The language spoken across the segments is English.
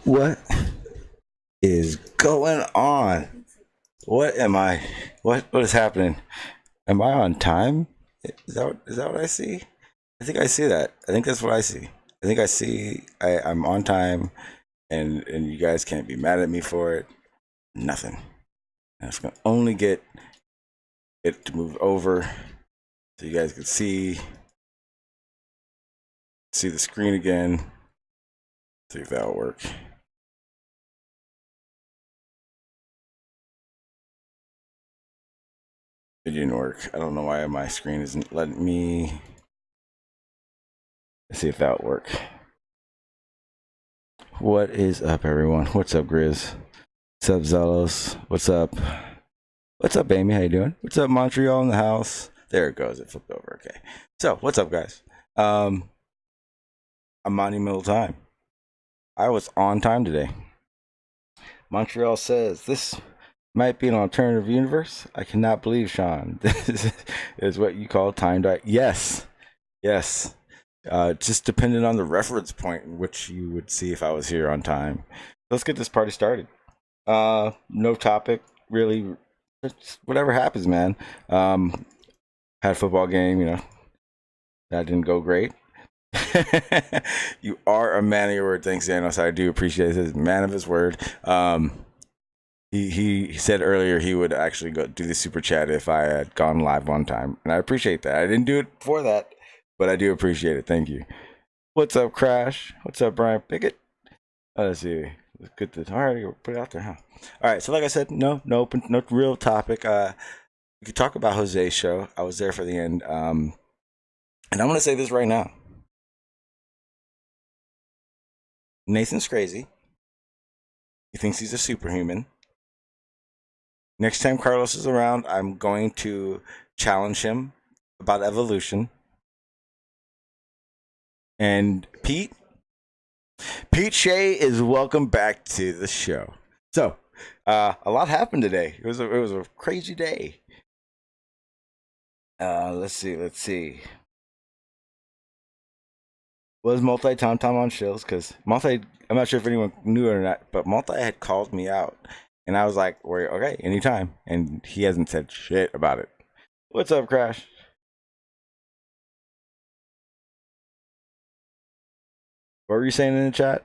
What is going on? What am I? What is happening? Am I on time? Is that what I see? I think I see that. I think that's what I see. I think I see I'm on time, and you guys can't be mad at me for it. Nothing. I'm just gonna only get it to move over so you guys can see the screen again. See if that'll work. It didn't work. I don't know why my screen isn't letting me. Let's see if that'll work. What is up, everyone? What's up, Grizz? What's up, Zelos? What's up? What's up, Amy? How you doing? What's up, Montreal in the house? There it goes. It flipped over. Okay. So, what's up, guys? A monumental time. I was on time today. Montreal says this might be an alternative universe. I cannot believe, Sean. This is what you call timed. Yes. Yes. Just depending on the reference point in which you would see if I was here on time. Let's get this party started. No topic, really. It's whatever happens, man. Had a football game, that didn't go great. You are a man of your word. Thanks, Janos. I do appreciate his man of his word. He said earlier he would actually go do the super chat if I had gone live on time, and I appreciate that. I didn't do it for that, but I do appreciate it. Thank you. What's up, Crash? What's up, Brian Pickett? Let's see. Let's get this. All right, put it out there, huh? All right. So, like I said, no real topic. We could talk about Jose's show. I was there for the end, and I'm gonna say this right now. Nathan's crazy. He thinks he's a superhuman. Next time Carlos is around, I'm going to challenge him about evolution. And Pete Shea is welcome back to the show. So, a lot happened today. It was a crazy day. Let's see. Was Tom on shills? Because I'm not sure if anyone knew it or not, but Multi had called me out. And I was like, okay, anytime. And he hasn't said shit about it. What's up, Crash? What were you saying in the chat?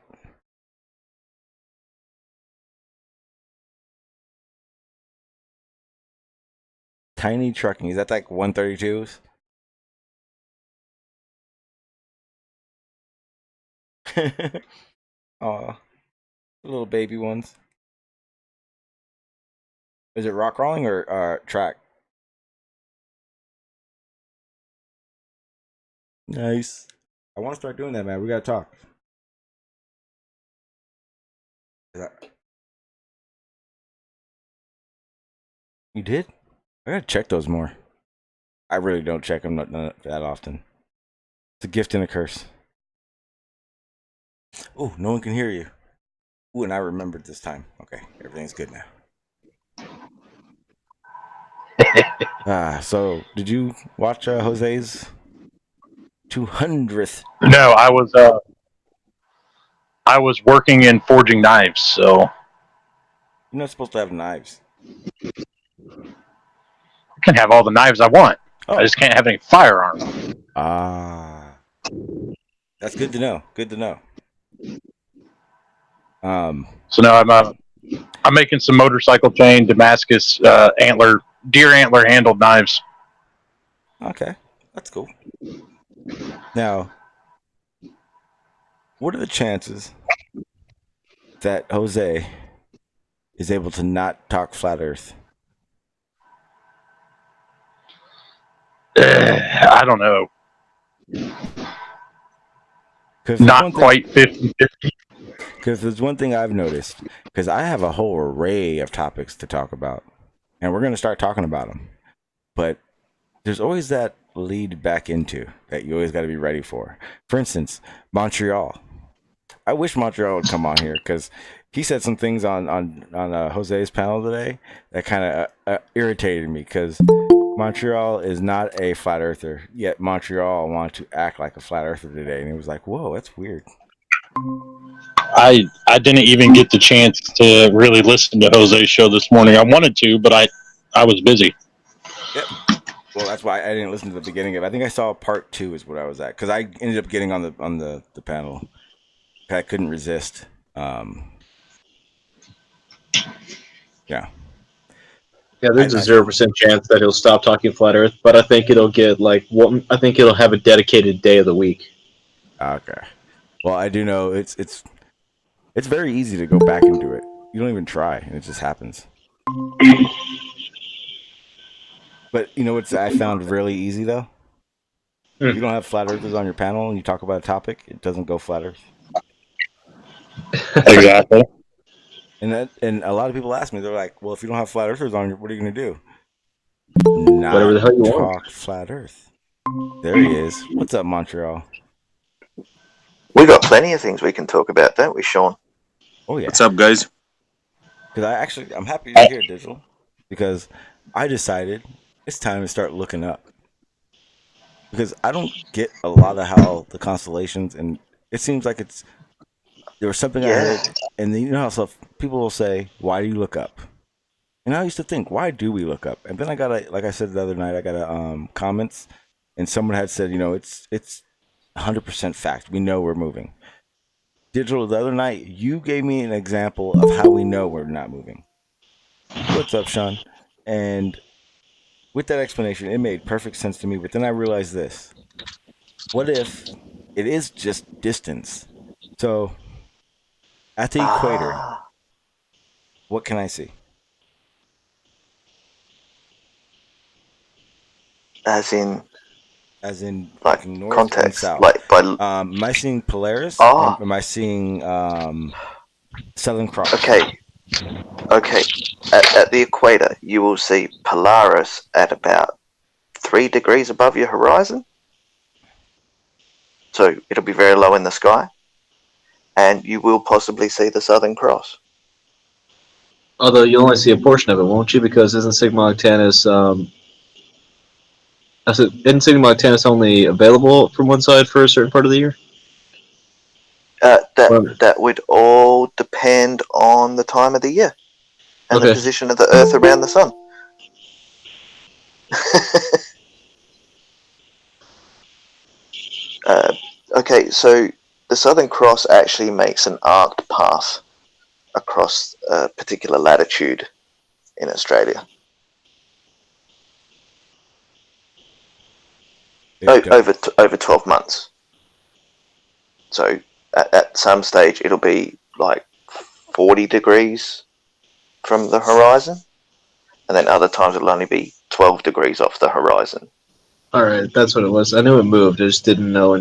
Tiny trucking. Is that like 132s? Aw. Little baby ones. Is it rock crawling or track? Nice. I want to start doing that, man. We gotta talk. You did? I gotta check those more. I really don't check them not that often. It's a gift and a curse. Oh, no one can hear you. Ooh, and I remembered this time. Okay, everything's good now. So did you watch Jose's 200th? No, I was working in forging knives, so You're not supposed to have knives. I can have all the knives I want. Oh. I just can't have any firearms. That's good to know. Good to know. So now I'm making some motorcycle chain Damascus deer antler handled knives. Okay, that's cool. Now, what are the chances that Jose is able to not talk flat Earth? I don't know. Not quite 50-50. Because there's one thing I've noticed, because I have a whole array of topics to talk about, and we're going to start talking about them. But there's always that lead back into that you always got to be ready for. For instance, Montreal. I wish Montreal would come on here because he said some things on Jose's panel today that kind of irritated me because Montreal is not a flat earther, yet Montreal wanted to act like a flat earther today, and it was like, whoa, that's weird. I didn't even get the chance to really listen to Jose's show this morning. I wanted to, but I was busy. Yep. Well, that's why I didn't listen to the beginning of it. I think I saw part 2 is what I was at because I ended up getting on the panel. I couldn't resist. Yeah. Yeah, there's a 0% chance that he'll stop talking flat Earth, but I think it'll get I think it'll have a dedicated day of the week. Okay. Well, I do know it's very easy to go back and do it. You don't even try, and it just happens. But you know what I found really easy though? If you don't have flat earthers on your panel and you talk about a topic, it doesn't go flat Earth. Exactly. And a lot of people ask me, they're like, "Well, if you don't have flat earthers on, what are you going to do?" Whatever the hell you want. Talk flat Earth. There he is. What's up, Montreal? We got plenty of things we can talk about, don't we, Sean? Oh yeah. What's up, guys? Because I'm happy you're here, Digital, because I decided it's time to start looking up. Because I don't get a lot of how the constellations, and it seems like there was something I heard, and then you know how people will say, "Why do you look up?" And I used to think, "Why do we look up?" And then I got like I said the other night, I got comments, and someone had said, it's 100% fact. We know we're moving. Digital, the other night, you gave me an example of how we know we're not moving. What's up, Sean? And with that explanation, it made perfect sense to me. But then I realized this. What if it is just distance? So, at the equator, what can I see? As in like north context, and south. like by. Am I seeing Polaris? Or am I seeing Southern Cross? Okay. At the equator, you will see Polaris at about 3 degrees above your horizon. So it'll be very low in the sky, and you will possibly see the Southern Cross. Although you'll only see a portion of it, won't you? Because isn't Sigma Octantis isn't Sigma Octantis only available from one side for a certain part of the year? That would all depend on the time of the year and the position of the Earth around the Sun. Okay, so the Southern Cross actually makes an arced path across a particular latitude in Australia. Over 12 months. So at some stage it'll be like 40 degrees from the horizon, and then other times it'll only be 12 degrees off the horizon. Alright, that's what it was. I knew it moved, I just didn't know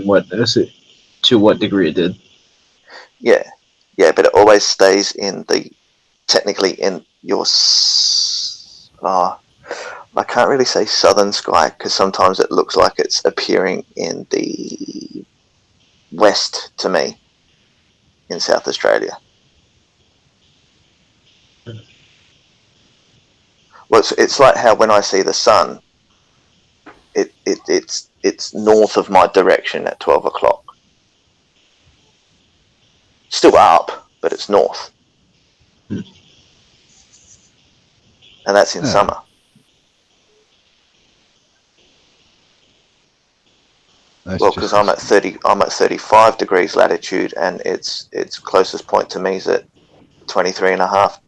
to what degree it did. Yeah, but it always stays technically in your... I I can't really say southern sky because sometimes it looks like it's appearing in the west to me in South Australia. Well, it's like how when I see the sun, it's north of my direction at 12 o'clock. Still up, but it's north. And that's in summer. Well, because I'm at 35 degrees latitude, and its closest point to me is at 23.5.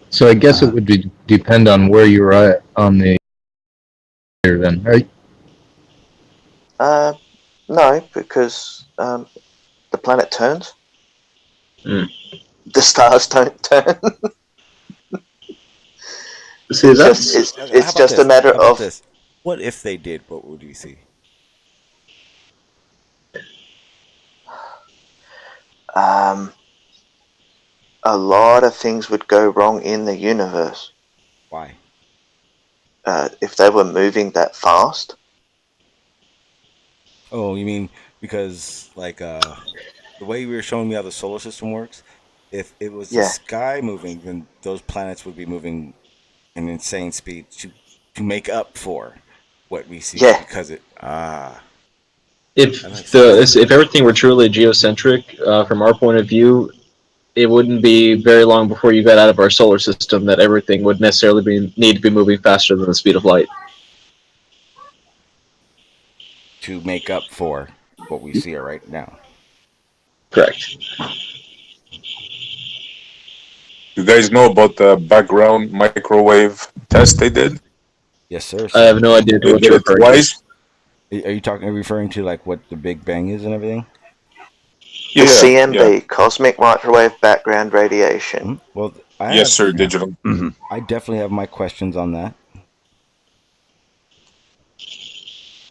So I guess it would depend on where you're at on the then, right? No, because the planet turns. Mm. The stars don't turn. See, it's just a matter of this. What if they did? What would we see? a lot of things would go wrong in the universe. Why? If they were moving that fast. Oh, you mean because like the way you were showing me how the solar system works, if it was the sky moving, then those planets would be moving an insane speed to make up for what we see. Yeah. Because if everything were truly geocentric, from our point of view, it wouldn't be very long before you got out of our solar system that everything would necessarily need to be moving faster than the speed of light. to make up for what we see right now. Correct. You guys know about the background microwave test they did? Yes, sir. I have no idea They what did you're it referring to. twice. Are you referring to like what the Big Bang is and everything? The CMB, cosmic microwave background radiation. Well, Yes, sir, digital. Mm-hmm. I definitely have my questions on that.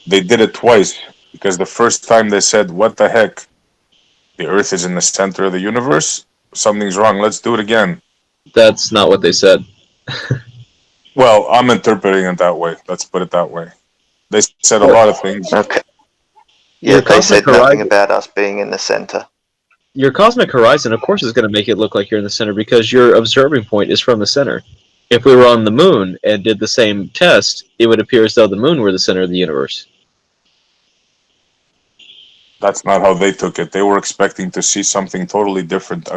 They did it twice because the first time they said, "What the heck? The Earth is in the center of the universe. Something's wrong. Let's do it again." That's not what they said. Well, I'm interpreting it that way. Let's put it that way. They said a lot of things. Okay. Yeah, they said nothing about us being in the center. Your cosmic horizon, of course, is going to make it look like you're in the center because your observing point is from the center. If we were on the moon and did the same test, it would appear as though the moon were the center of the universe. That's not how they took it. They were expecting to see something totally different.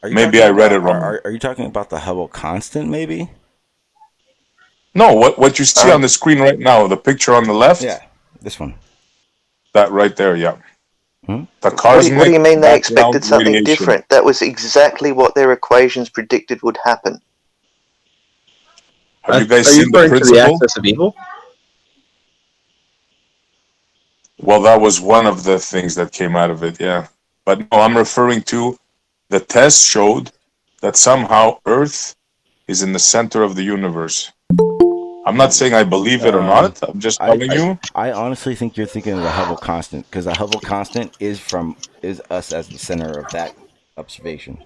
Maybe I read it wrong. Are you talking about the Hubble constant, maybe? No, what you see on the screen right now, the picture on the left? Yeah, this one. That right there, yeah. Hmm? The cosmic What do you mean they background expected something radiation. different? That was exactly what their equations predicted would happen. Have you guys Are you seen the referring to the principle? axis of evil? Well, that was one of the things that came out of it, yeah. But no, I'm referring to the test showed that somehow Earth is in the center of the universe. I'm not saying I believe it or not. I'm just telling you. I honestly think you're thinking of the Hubble constant because the Hubble constant is us as the center of that observation.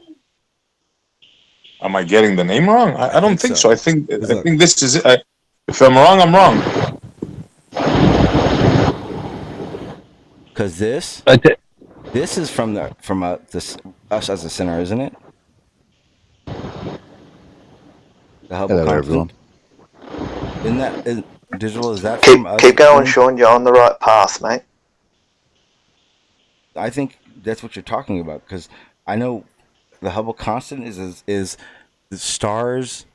Am I getting the name wrong? I don't think so. I think this is it. If I'm wrong, I'm wrong. Because this is from us as the center, isn't it? The Hubble Hello, constant. everyone. Is digital? Is that from us? Keep going, Sean. You're on the right path, mate. I think that's what you're talking about because I know the Hubble constant is the stars.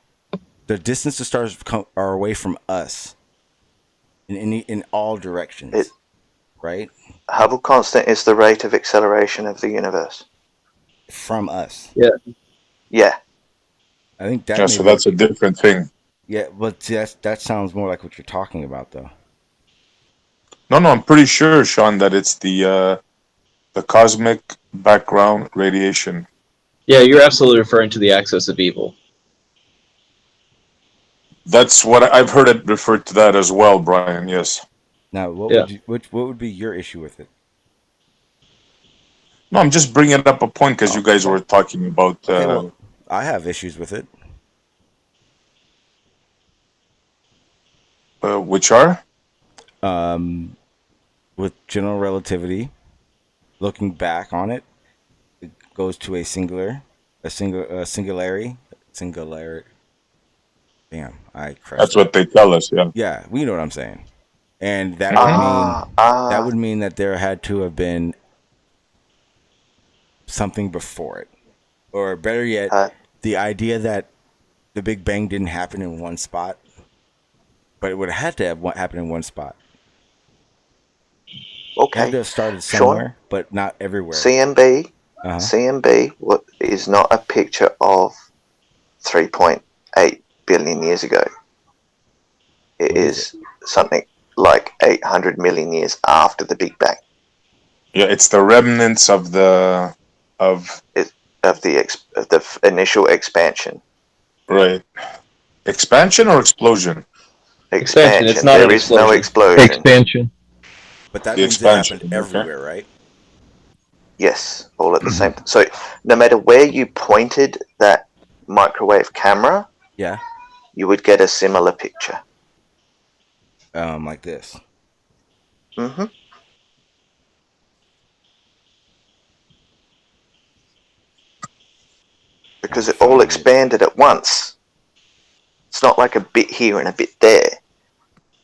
The distance the stars are away from us in all directions, right? Hubble constant is the rate of acceleration of the universe. From us. Yeah. Yeah. I think that. Yeah, so that's a different thing. Yeah, but that sounds more like what you're talking about, though. No, I'm pretty sure, Sean, that it's the cosmic background radiation. Yeah, you're absolutely referring to the axis of evil. That's what I've heard it referred to that as well, Brian. Yes. Now, what would be your issue with it? No, I'm just bringing up a point because you guys were talking about. Okay, well, I have issues with it. Which are? With general relativity, looking back on it, it goes to a singularity. Damn, I crushed That's it. what they tell us. Yeah. Yeah, we know what I'm saying. And that Mhm. would mean that there had to have been something before it, or better yet, Uh, the idea that the Big Bang didn't happen in one spot, but it would have had to have happened in one spot. It had okay, to have started Sean, somewhere, but not everywhere. CMB, Uh-huh. CMB is not a picture of 3.8 billion years ago. It What is is something like 800 million years after the Big Bang Yeah, it's the remnants of the of the initial expansion. right expansion or explosion. Expansion, it's Expansion. not There an is no explosion. explosion. Expansion. But that The means it happened expansion, okay. everywhere, right? Yes, all at the same time. So no matter where you pointed that microwave camera, Yeah. you would get a similar picture. Like this. hmm Because it all expanded at once. It's not like a bit here and a bit there.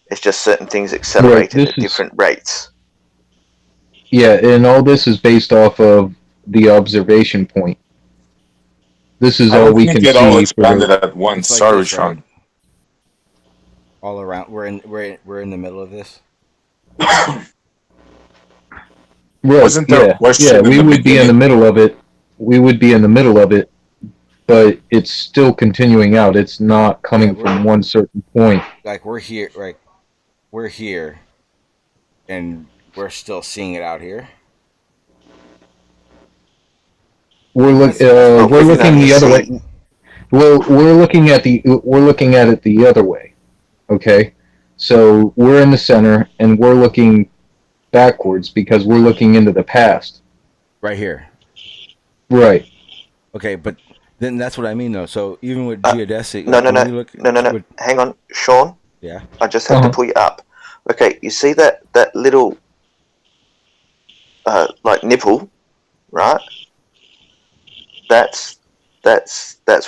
It's just certain things accelerated This at is different rates. yeah, and all this is based off of the observation point. This is I all don't we think can it all see for expanded the. at once. It's like Sorry, this, right? Sean. All around. We're in the middle of this. Right, Wasn't there a question in we the would be in the beginning? middle of it. We would be in the middle of it, but it's still continuing out. It's not coming from one certain point. Like we're here, right? We're here, and we're still seeing it out here. We're Well, we can looking only the other see. way. Well, we're looking at it the other way. Okay, so we're in the center and we're looking backwards because we're looking into the past. Right here. Right. Okay, but then that's what I mean, though. So even with geodesic, No, like no, when no, we look, no, no, no. with- Hang on, Sean. yeah. I just have to pull you up. Okay, you see that little like nipple, right? That's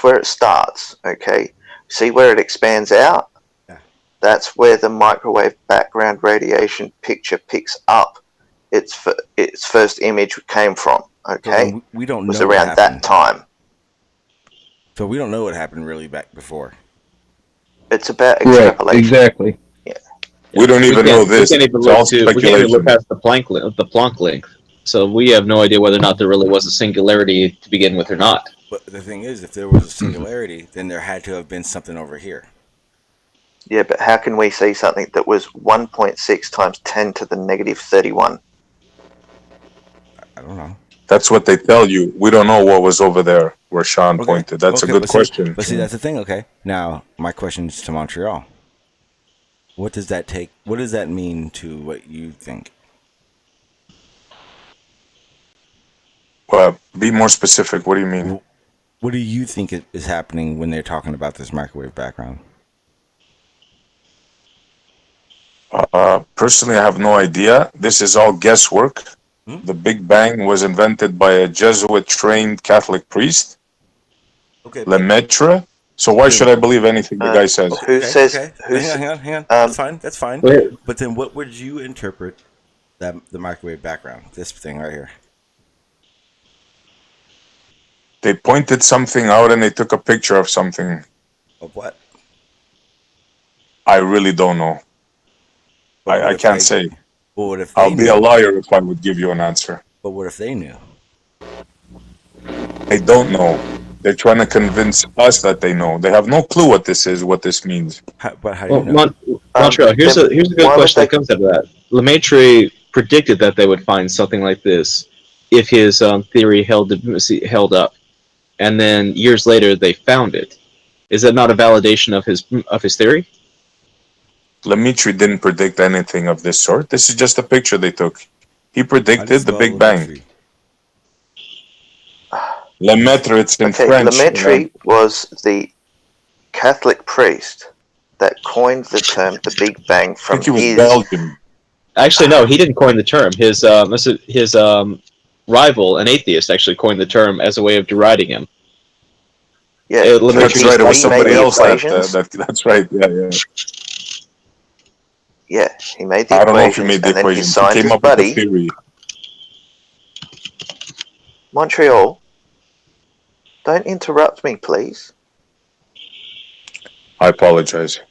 where it starts. Okay, see where it expands out? Yeah. That's where the microwave background radiation picture picks up its first image came from. Okay, So we don't it was know what around happened. that time. So we don't know what happened really back before. It's about Right. extrapolation. Exactly. We don't even know this. We can't even It's all look we can't even speculation. look past the Planck length. So we have no idea whether or not there really was a singularity to begin with or not. But the thing is, if there was a singularity, then there had to have been something over here. Yeah, but how can we see something that was 1.6 times 10 to the negative 31? I don't know. That's what they tell you. We don't know what was over there where Sean pointed. That's a good but question. See, that's the thing. Okay, now my question is to Montreal. What does that take? What does that mean to what you think? Be more specific. What do you mean? What do you think is happening when they're talking about this microwave background? Personally, I have no idea. This is all guesswork. The Big Bang was invented by a Jesuit-trained Catholic priest, Okay, Lemaitre. So why should I believe anything the guy says? Who says? Hang on. That's fine. Wait. But then, what would you interpret the microwave background? This thing right here. They pointed something out and they took a picture of something. Of what? I really don't know. I can't say. But what if they I'll be knew? a liar if I would give you an answer. But what if they knew? They don't know. They're trying to convince us that they know. They have no clue what this is, what this means. But how do you know? Montreal, here's a good why would question they- that comes out of that. Lemaitre predicted that they would find something like this if his theory held up, and then years later they found it. Is that not a validation of his theory? Lemaitre didn't predict anything of this sort. This is just a picture they took. He How do you predicted the spell Big Bang. Lemaitre? Lemaitre, it's in Okay, French. Lemaitre was the Catholic priest that coined the term the Big Bang I from think he was his. Belgian. Actually, no, he didn't coin the term. His rival, an atheist, actually coined the term as a way of deriding him. Yeah, That's right. It was he made somebody the else equations. that's right. Yeah. Yeah, he made the I don't know if equations, he made the and then his equations. He came scientist up with the buddy, theory. Montreal, don't interrupt me, please. I apologize.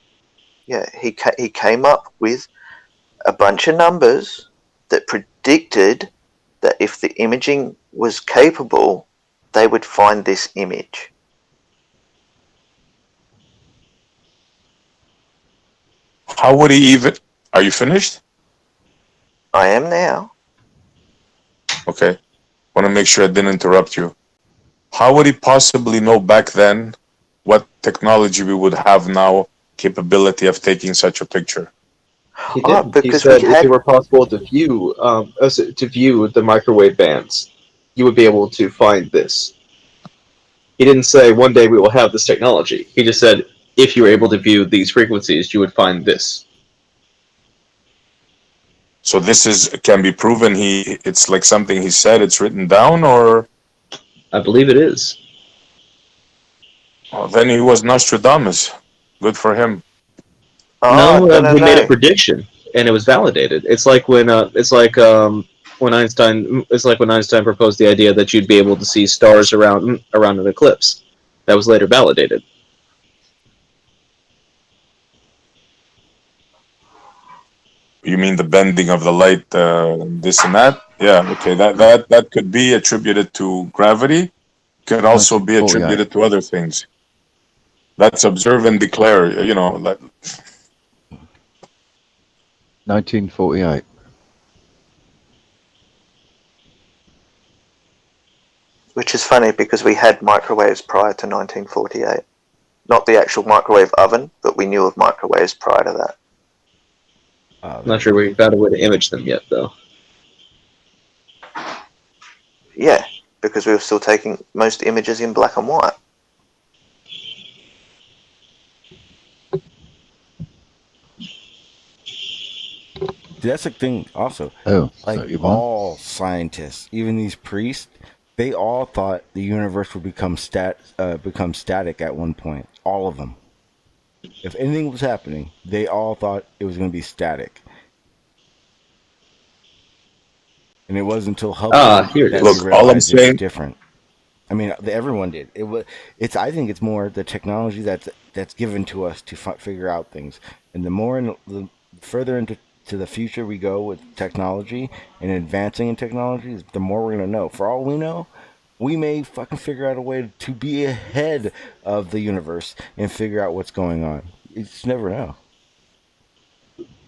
Yeah, he came up with a bunch of numbers that predicted that if the imaging was capable, they would find this image. How would he even? Are you finished? I am now. Okay. Want to make sure I didn't interrupt you. How would he possibly know back then what technology we would have now, capability of taking such a picture? He didn't. He Because said we if had. it were possible to view the microwave bands, you would be able to find this. He didn't say one day we will have this technology. He just said if you were able to view these frequencies, you would find this. So this can be proven. It's like something he said. It's written down, or I believe it is. well, then he was Nostradamus. Good for him. No, No. he made a prediction, and it was validated. It's like when Einstein proposed the idea that you'd be able to see stars around an eclipse. That was later validated. You mean the bending of the light, this and that? Yeah. Okay. That could be attributed to gravity. Could also be attributed to other things. That's observe and declare. 1948. Which is funny because we had microwaves prior to 1948. Not the actual microwave oven, but we knew of microwaves prior to that. I'm not sure we found a way to image them yet, though. Yeah, because we were still taking most images in black and white. That's the thing also. Oh, Like 31. all scientists, even these priests, they all thought the universe would become static at one point. All of them. If anything was happening, they all thought it was going to be static. And it wasn't until Hubble here it that is. we Look, all I'm realized saying- it's different. I mean, everyone did. I think it's more the technology that's given to us to figure out things. And the further into the future we go with technology and advancing in technology, the more we're going to know. For all we know, we may fucking figure out a way to be ahead of the universe and figure out what's going on. You just never know.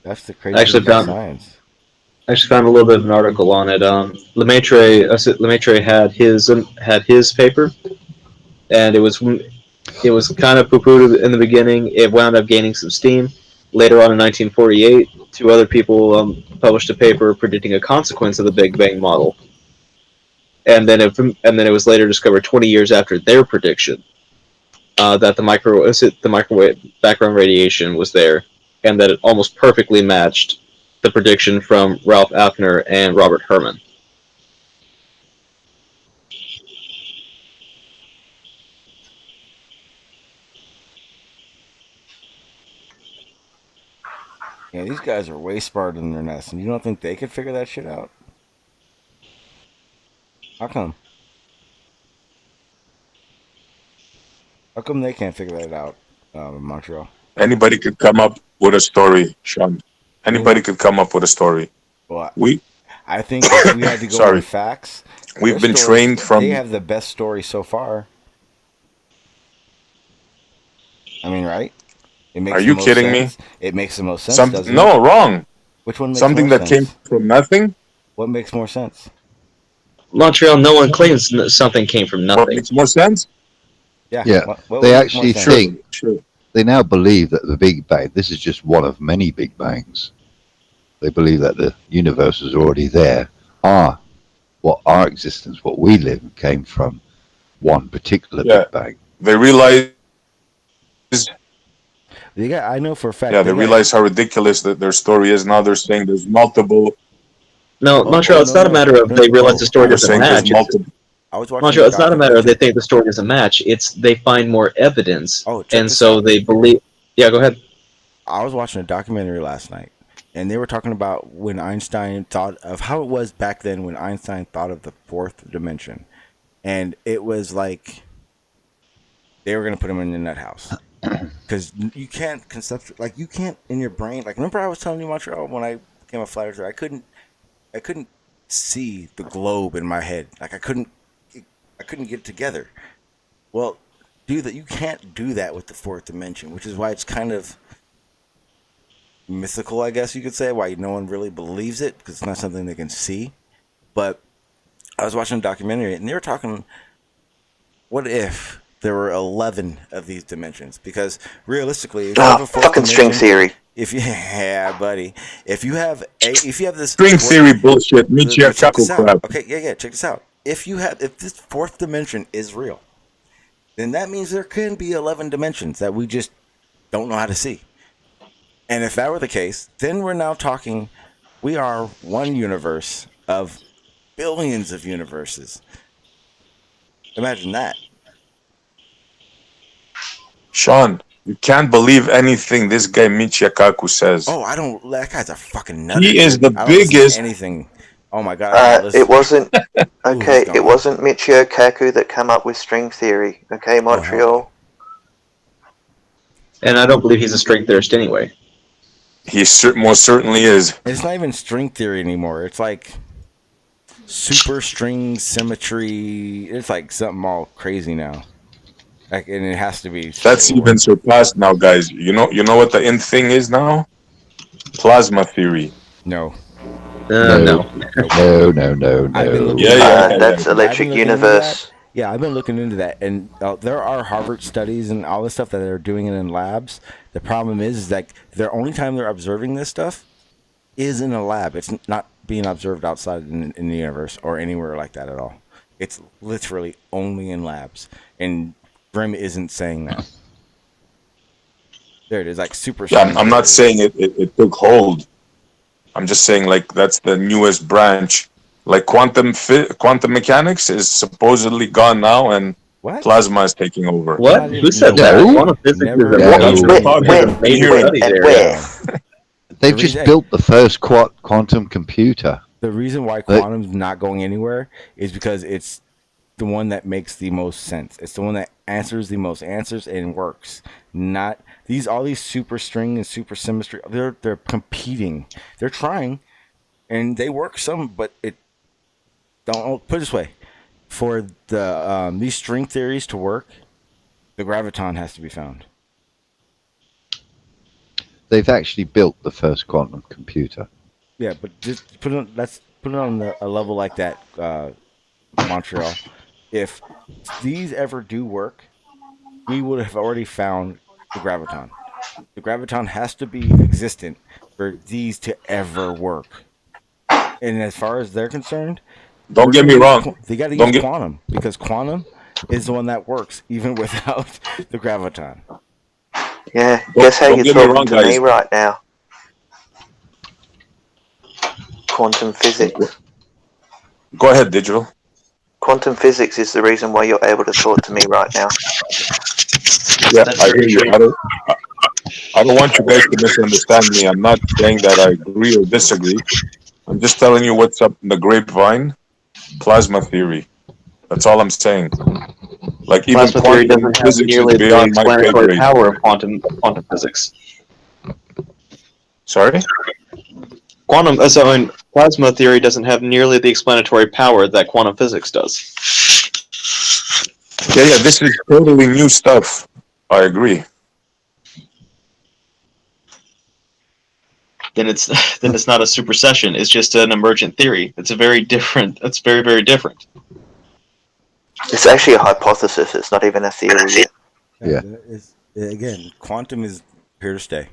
That's the crazy thing of science. I actually found a little bit of an article on it. Lemaitre had his paper, and it was kind of poo-pooed in the beginning. It wound up gaining some steam. Later on in 1948, two other people published a paper predicting a consequence of the Big Bang model, and then it was later discovered 20 years after their prediction that the microwave background radiation was there, and that it almost perfectly matched the prediction from Ralph Athner and Robert Herman. Yeah, these guys are way smarter than their nest, and you don't think they could figure that shit out? How come? How come they can't figure that out in Montreal? Anybody could come up with a story, Sean. Anybody could come up with a story. Well, We I think if we had to go Sorry. on facts. We've their been stories, trained from. They have the best story so far. I mean, right? It makes Are the you most kidding sense. me? It makes the most sense, doesn't it? No, wrong. Which one makes Something more that sense? came from nothing. What makes more sense? Montreal, no one claims something came from What nothing. makes more sense? Yeah. Yeah, What they would make actually more sense? think, Sure. they now believe that the Big Bang, this is just one of many Big Bangs. They believe that the universe is already there. Our existence, what we live, came from one particular Yeah. Big Bang. They realize I know for a fact. Yeah, they realize how ridiculous that their story is. Now they're saying there's multiple. No, Montreal, it's not a matter of they realize the story They're doesn't saying there's match. multiple. I was watching. Montreal, it's not a matter of they think the story doesn't match. It's they find more evidence, and so they believe. Yeah, go ahead. I was watching a documentary last night, and they were talking about when Einstein thought of how it was back then when Einstein thought of the fourth dimension, and it was like they were going to put him in the nut house because you can't you can't in your brain. Like, remember I was telling you, Montreal, when I became a flat earther, I couldn't see the globe in my head. Like I couldn't get it together. Well, you can't do that with the fourth dimension, which is why it's kind of mythical, I guess you could say, why no one really believes it, because it's not something they can see. But I was watching a documentary, and they were talking, what if there were 11 of these dimensions? Because realistically, if you have a fourth fucking string theory. Buddy, if you have this String theory bullshit, Michio crap. Okay, yeah, check this out. If this fourth dimension is real, then that means there can be 11 dimensions that we just don't know how to see. And if that were the case, then we're now talking, we are one universe of billions of universes. Imagine that. Sean, you can't believe anything this guy Michio Kaku says. Oh, that guy's a fucking nut. He is the biggest. Anything. Oh my God. It wasn't, okay, it wasn't Michio Kaku that came up with string theory. Okay, Montreal. And I don't believe he's a string theorist anyway. He most certainly is. It's not even string theory anymore. It's like super string symmetry. It's like something all crazy now. Like, and it has to be. That's even surpassed now, guys. You know what the in thing is now? Plasma theory. No. No. That's electric universe. Yeah, I've been looking into that, and there are Harvard studies and all this stuff that they're doing it in labs. The problem is that the only time they're observing this stuff is in a lab. It's not being observed outside in the universe or anywhere like that at all. It's literally only in labs, and Grimm isn't saying that. There it is, like super. Yeah, I'm not saying it took hold. I'm just saying, like, that's the newest branch. Like quantum mechanics is supposedly gone now, and plasma is taking over. What? Who said that? Quantum physics is They've just built the first quantum computer. The reason why quantum's not going anywhere is because it's the one that makes the most sense. It's the one that answers the most answers and works. Not all these super string and super symmetry. They're competing. They're trying, and they work some, but it. Don't put it this way: for the these string theories to work, the graviton has to be found. They've actually built the first quantum computer. Yeah, but just let's put it on a level like that, Montreal. If these ever do work, we would have already found the graviton. The graviton has to be existent for these to ever work. And as far as they're concerned, don't get me wrong. They got to use quantum, because quantum is the one that works even without the graviton. Yeah, guess how you're talking to me right now. Quantum physics. Go ahead, Digital. Quantum physics is the reason why you're able to talk to me right now. Yeah, I hear you. I don't want you guys to misunderstand me. I'm not saying that I agree or disagree. I'm just telling you what's up in the grapevine. Plasma theory. That's all I'm saying. Like, plasma even theory quantum doesn't have physics nearly is the beyond my pay explanatory grade. power of quantum physics. Sorry? Plasma theory doesn't have nearly the explanatory power that quantum physics does. Yeah, this is totally new stuff. I agree. Then it's not a supersession. It's just an emergent theory. It's very, very different. It's actually a hypothesis. It's not even a theory yet. Yeah. Again, quantum is here to stay.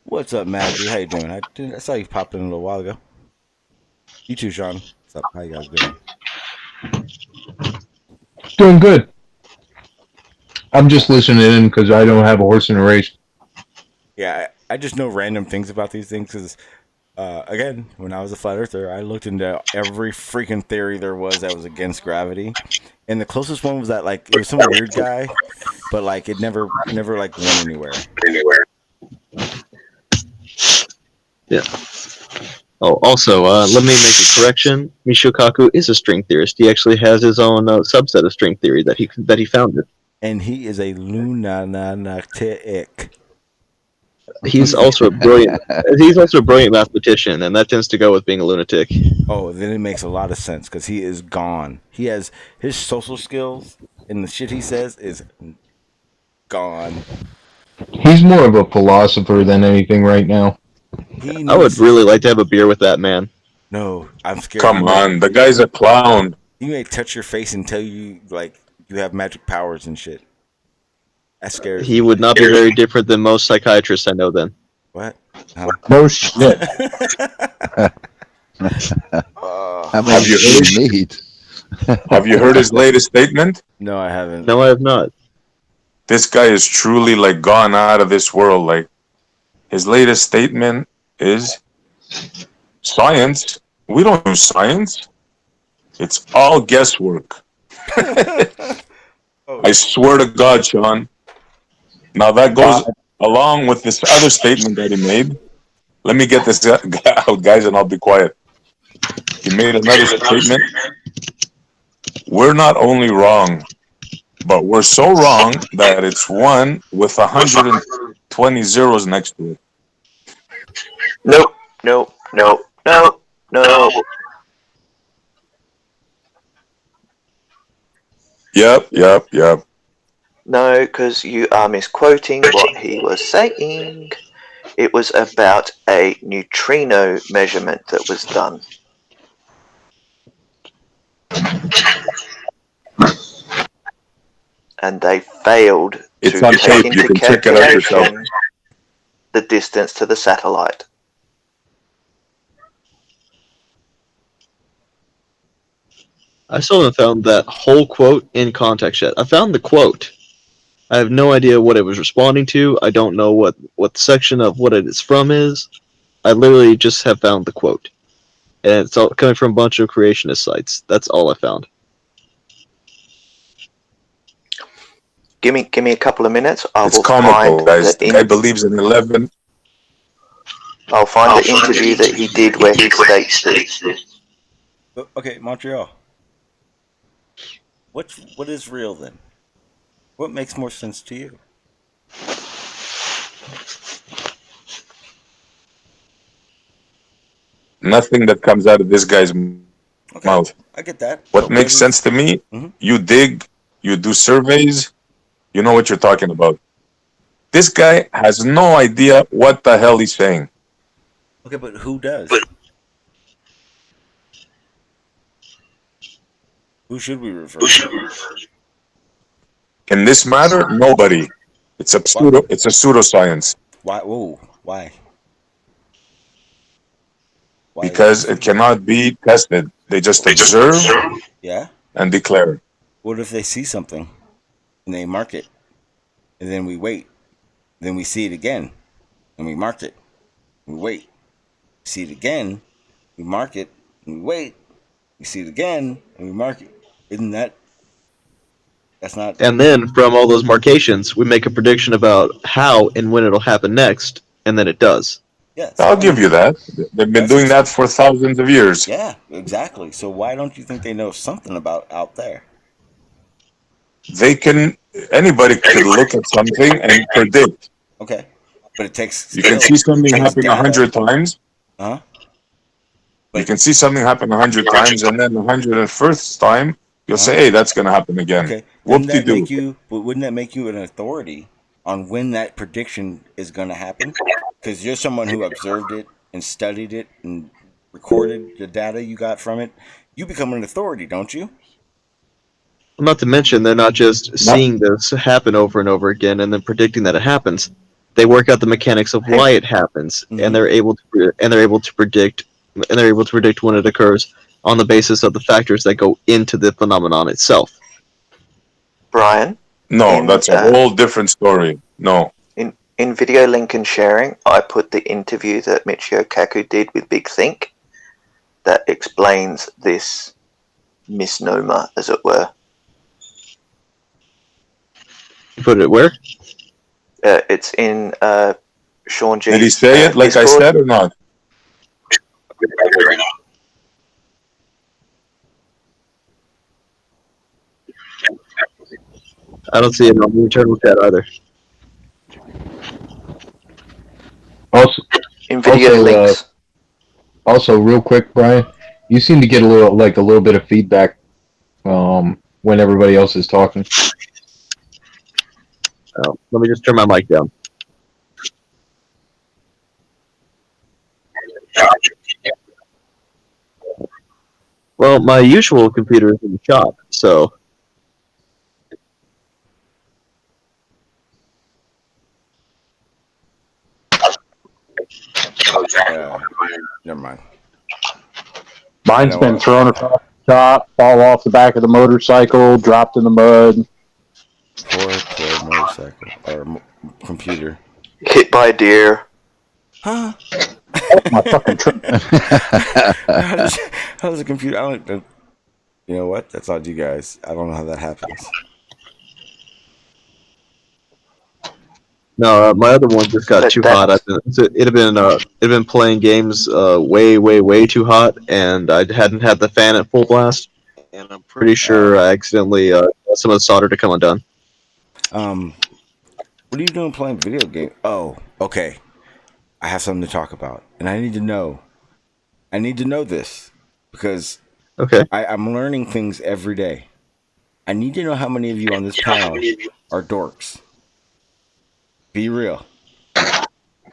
What's up, Maggie? How you doing? I saw you pop in a little while ago. You too, Sean. What's up? How you guys doing? Doing good. I'm just listening in because I don't have a horse in a race. Yeah, I just know random things about these things because, again, when I was a flat earther, I looked into every freaking theory there was that was against gravity, and the closest one was that like it was some weird guy, but like it never like went anywhere. Yeah. Oh, also, let me make a correction. Michio Kaku is a string theorist. He actually has his own subset of string theory that he founded. And he is a lunatic. He's also a brilliant. He's also a brilliant mathematician, and that tends to go with being a lunatic. Oh, then it makes a lot of sense because he is gone. He has his social skills and the shit he says is gone. He's more of a philosopher than anything right now. I would really like to have a beer with that man. No, I'm scared. Come on, the guy's a clown. He may touch your face and tell you like you have magic powers and shit. That scares He would not be very different than most psychiatrists I know. Then what? No shit. How many do you need? Have you heard his latest statement? No, I haven't. No, I have not. This guy is truly like gone out of this world. Like his latest statement is science. We don't do science. It's all guesswork. I swear to God, Sean. Now that goes along with this other statement that he made. Let me get this out, guys, and I'll be quiet. He made another statement. We're not only wrong, but we're so wrong that it's 1 with 120 zeros next to it. Nope, nope, nope, nope, nope. Yep. No, because you are misquoting what he was saying. It was about a neutrino measurement that was done. And they failed It's to on take tape. into You can check it out yourself. calculation the distance to the satellite. I still haven't found that whole quote in context yet. I found the quote. I have no idea what it was responding to. I don't know what section of what it is from is. I literally just have found the quote. And it's all coming from a bunch of creationist sites. That's all I found. Give me a couple of minutes. It's comical, guys. The guy believes in 11. I'll find the interview that he did where he states this. Okay, Montreal. What is real then? What makes more sense to you? Nothing that comes out of this guy's mouth. I get that. What makes sense to me, you dig, you do surveys, you know what you're talking about. This guy has no idea what the hell he's saying. Okay, but who does? Who should we refer to? In this matter, nobody. It's a pseudoscience. Why? Whoa, why? Because it cannot be tested. They just observe and declare. What if they see something and they mark it, and then we wait, then we see it again, and we mark it, we wait, see it again, we mark it, and we wait, we see it again, and we mark it. Isn't that? That's not. And then from all those markations, we make a prediction about how and when it'll happen next, and then it does. Yes. I'll give you that. They've been doing that for thousands of years. Yeah, exactly. So why don't you think they know something about out there? Anybody can look at something and predict. Okay, but it takes. You can see something happen 100 times. Huh? You can see something happen 100 times, and then the 101st time, you'll say, "Hey, that's going to happen again." Okay. Whoop-de-doo. Wouldn't that make you an authority on when that prediction is going to happen? Because you're someone who observed it and studied it and recorded the data you got from it. You become an authority, don't you? Not to mention, they're not just seeing this happen over and over again and then predicting that it happens. They work out the mechanics of why it happens, and they're able to predict when it occurs on the basis of the factors that go into the phenomenon itself. Brian? No, that's a whole different story. No. in video link and sharing, I put the interview that Michio Kaku did with Big Think that explains this misnomer, as it were. You put it where? It's in Sean G's Did he say it like Discord. I said or not? I don't see it on the internal chat either. Also, In video Also, links. also, real quick, Brian, you seem to get a little bit of feedback when everybody else is talking. Let me just turn my mic down. Well, my usual computer is in the shop, so Never mind. Mine's You know been what? thrown across the top, fall off the back of the motorcycle, dropped in the mud. Poor motorcycle or computer. Hit by a deer. Huh? My fucking truck. How does a computer? I don't. You know what? That's on you guys. I don't know how that happens. no, my other one just got But too that's- hot. It had been playing games way too hot, and I hadn't had the fan at full blast, and I'm pretty sure I accidentally got some of the solder to come undone. What are you doing playing video game? Oh, okay. I have something to talk about, and I need to know. I need to know this because Okay. I'm learning things every day. I need to know how many of you on this panel are dorks. Be real.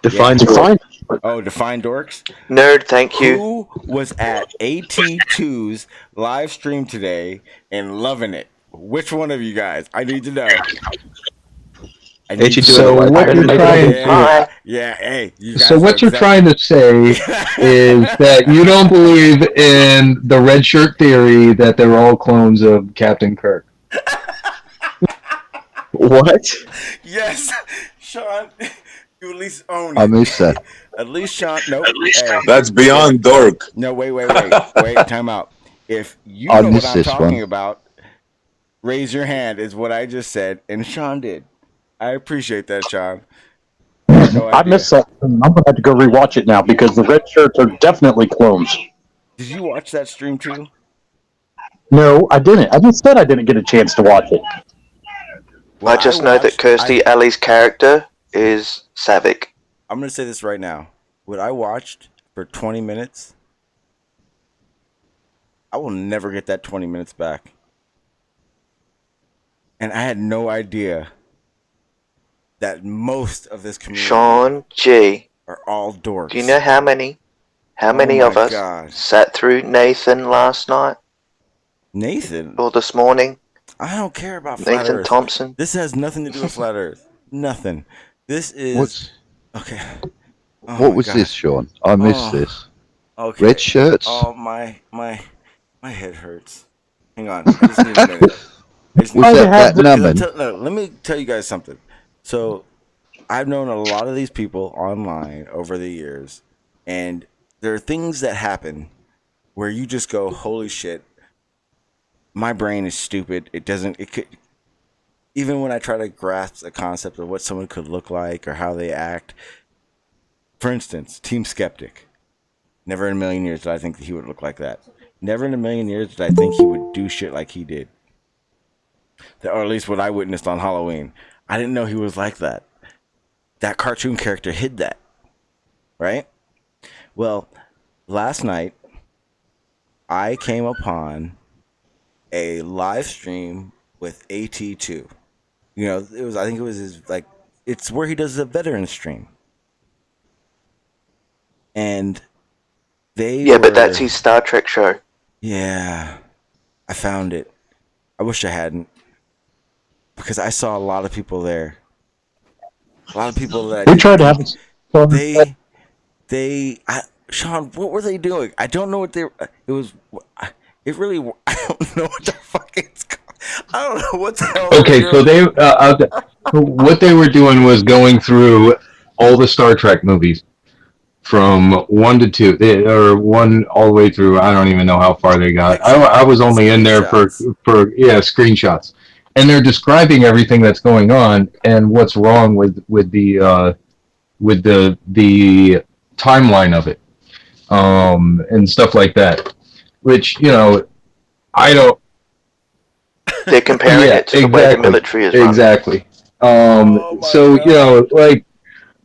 Define Yeah. the Fine. Oh, define dorks. Nerd, thank you. Who was at AT2's live stream today and loving it? Which one of you guys? I need to know. I need AT2 to So know. what you're trying Yeah, yeah, hey. You guys So what know you're trying to say is that you don't believe in the red shirt theory that they're all clones of Captain Kirk. What? Yes, Sean. You at least own it. I missed that. At least Sean. Nope. Hey. That's beyond dork. No, wait. Time out. If you I know what missed I'm this talking one. about, raise your hand. Is what I just said, and Sean did. I appreciate that, Sean. No I idea. missed that. I'm gonna have to go rewatch it now because the red shirts are definitely clones. Did you watch that stream too? No, I didn't. I just said I didn't get a chance to watch it. Well, I just know that watched- Kirstie Alley's character is Savick. I'm gonna say this right now. What I watched for 20 minutes, I will never get that 20 minutes back. And I had no idea that most of this community Sean G. are all dorks. Do you know how many my of us God. sat through Nathan last night Nathan? or this morning? I don't care about flat Nathan Earth. Thompson. This has nothing to do with flat Earth. Nothing. This is What's okay. Oh what my was God. this, Sean? I missed Oh. this. Okay. Red shirts. Oh my head hurts. Hang on. I just need a minute. I just Was need- that numbing? No, let me tell you guys something. So, I've known a lot of these people online over the years, and there are things that happen where you just go, "Holy shit! My brain is stupid. It doesn't. It could." Even when I try to grasp a concept of what someone could look like or how they act, for instance, Team Skeptic. Never in a million years did I think that he would look like that. Never in a million years did I think he would do shit like he did. Or at least what I witnessed on Halloween. I didn't know he was like that. That cartoon character hid that. Right? Well, last night, I came upon a live stream with AT2. You know, I think it was his, like, it's where he does the veteran stream. And Yeah, but that's his Star Trek show. Yeah, I found it. I wish I hadn't, because I saw a lot of people there. A lot of people that We tried to have Sean, what were they doing? I don't know what they. It was. It really. I don't know what the fuck it's called. I don't know what the hell. Okay, they were so doing. what they were doing was going through all the Star Trek movies from 1 to 2, or 1 all the way through. I don't even know how far they got. I was only in there for screenshots, and they're describing everything that's going on and what's wrong with the timeline of it, and stuff like that. Which I don't. They're comparing it to the way the military is run. Exactly. So God.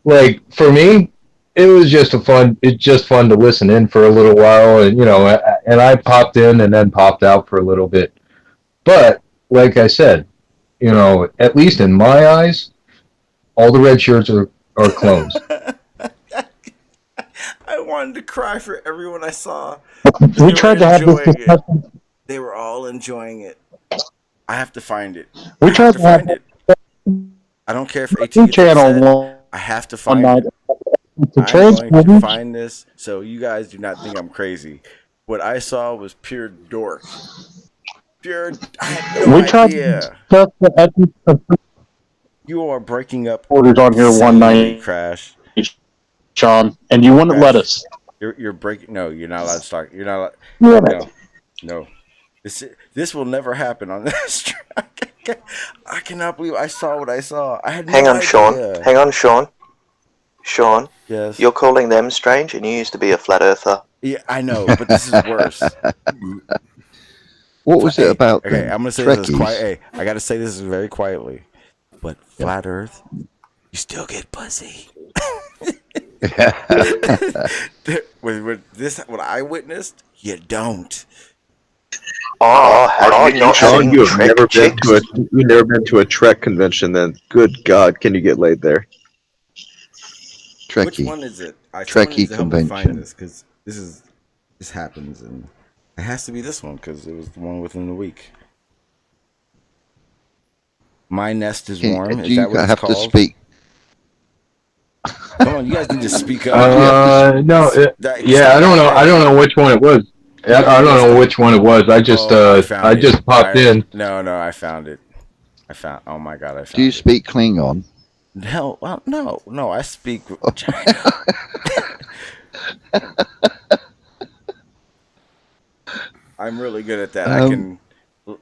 like for me, it was just fun to listen in for a little while, and and I popped in and then popped out for a little bit. But like I said, at least in my eyes, all the red shirts are clones. I wanted to cry for everyone I saw. We tried to have this discussion. They were all enjoying it. I have to find it. We tried to have it. I don't care if AT Two gets channel upset. one I have to find night. it. The I'm going to Transformers. find this, so you guys do not think I'm crazy. What I saw was pure dork. I had no We tried idea. to discuss the ethics of You are breaking up orders on here one insanely, night, Crash. Sean, and you wouldn't let us. You're breaking. No, you're not allowed to start. You're not Yeah. No. This will never happen on this. I cannot believe I saw what I saw. I had no Hang on, idea. Sean. Hang on, Sean. Sean, Yes. you're calling them strange, and you used to be a flat earther. Yeah, I know, but this is worse. What was it about Okay, them? I'm gonna say this Trekkies? quiet. Hey, I gotta say this very quietly. But flat Earth, you still get pussy. with this, what I witnessed, you don't. Oh, have you not Sean, seen you have Trek never been chicks? to you've never been to a Trek convention. Then, good God, can you get laid there? Which Trekkie. one is it? Trekkie someone needs to help me find convention. this because this happens and it has to be this one because it was the one within the week. My nest is warm. Do Is you that what it's have called? to speak? Come on, you guys need to speak up. No. I don't know. I don't know which one it was. I don't know which one it was. I just I just popped in. No, I found it. Oh my god, I found it. Do you speak Klingon? No, well, no, I speak China. I'm really good at that.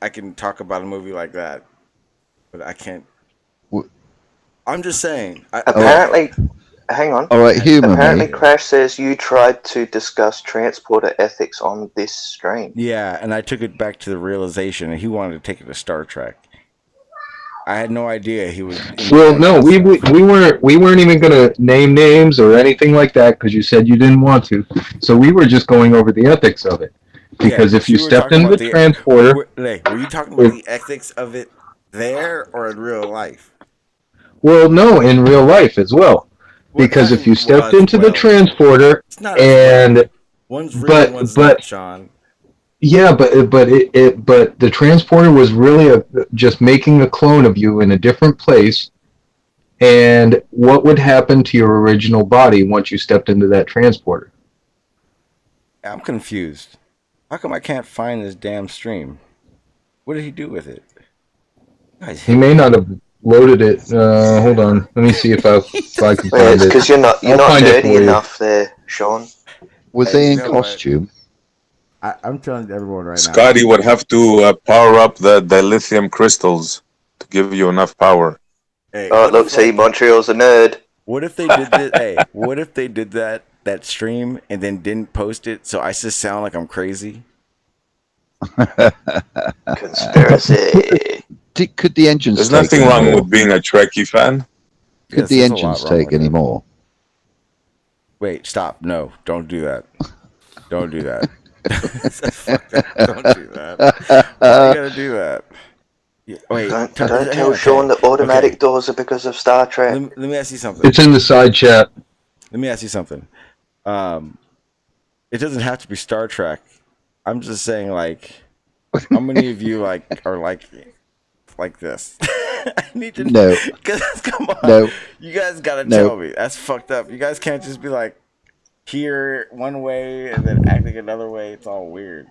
I can talk about a movie like that, but I can't. I'm just saying. Apparently, hang on. All right, humor Apparently, me. Crash says you tried to discuss transporter ethics on this stream. Yeah, and I took it back to the realization, and he wanted to take it to Star Trek. I had no idea he was. Well, no, we weren't even gonna name names or anything like that because you said you didn't want to. So we were just going over the ethics of it. Because if you stepped into the transporter, were you talking about the ethics of it there or in real life? Well, no, in real life as well. Because if you stepped into the transporter and one's real, one's not, Sean. Yeah, but the transporter was really just making a clone of you in a different place. And what would happen to your original body once you stepped into that transporter? I'm confused. How come I can't find this damn stream? What did he do with it? He may not have loaded it. Hold on. Let me see if I can find it. It's because you're not nerdy enough there, Sean. Was they in costume? I'm telling everyone right now. Scotty would have to power up the dilithium crystals to give you enough power. Hey, look, see, Montreal's a nerd. What if they did this? Hey, what if they did that stream and then didn't post it, so I just sound like I'm crazy? Conspiracy. Could the engines? There's nothing wrong with being a Trekkie fan. Could the engines take any more? Wait, stop! No, don't do that. Don't do that. Don't do that. Why you gotta do that? Wait, don't tell Sean that automatic doors are because of Star Trek. Let me ask you something. It's in the side chat. Let me ask you something. It doesn't have to be Star Trek. I'm just saying, like, how many of you are like this? I need to know. Come on, no. You guys gotta tell me. That's fucked up. You guys can't just be like here one way and then acting another way. It's all weird.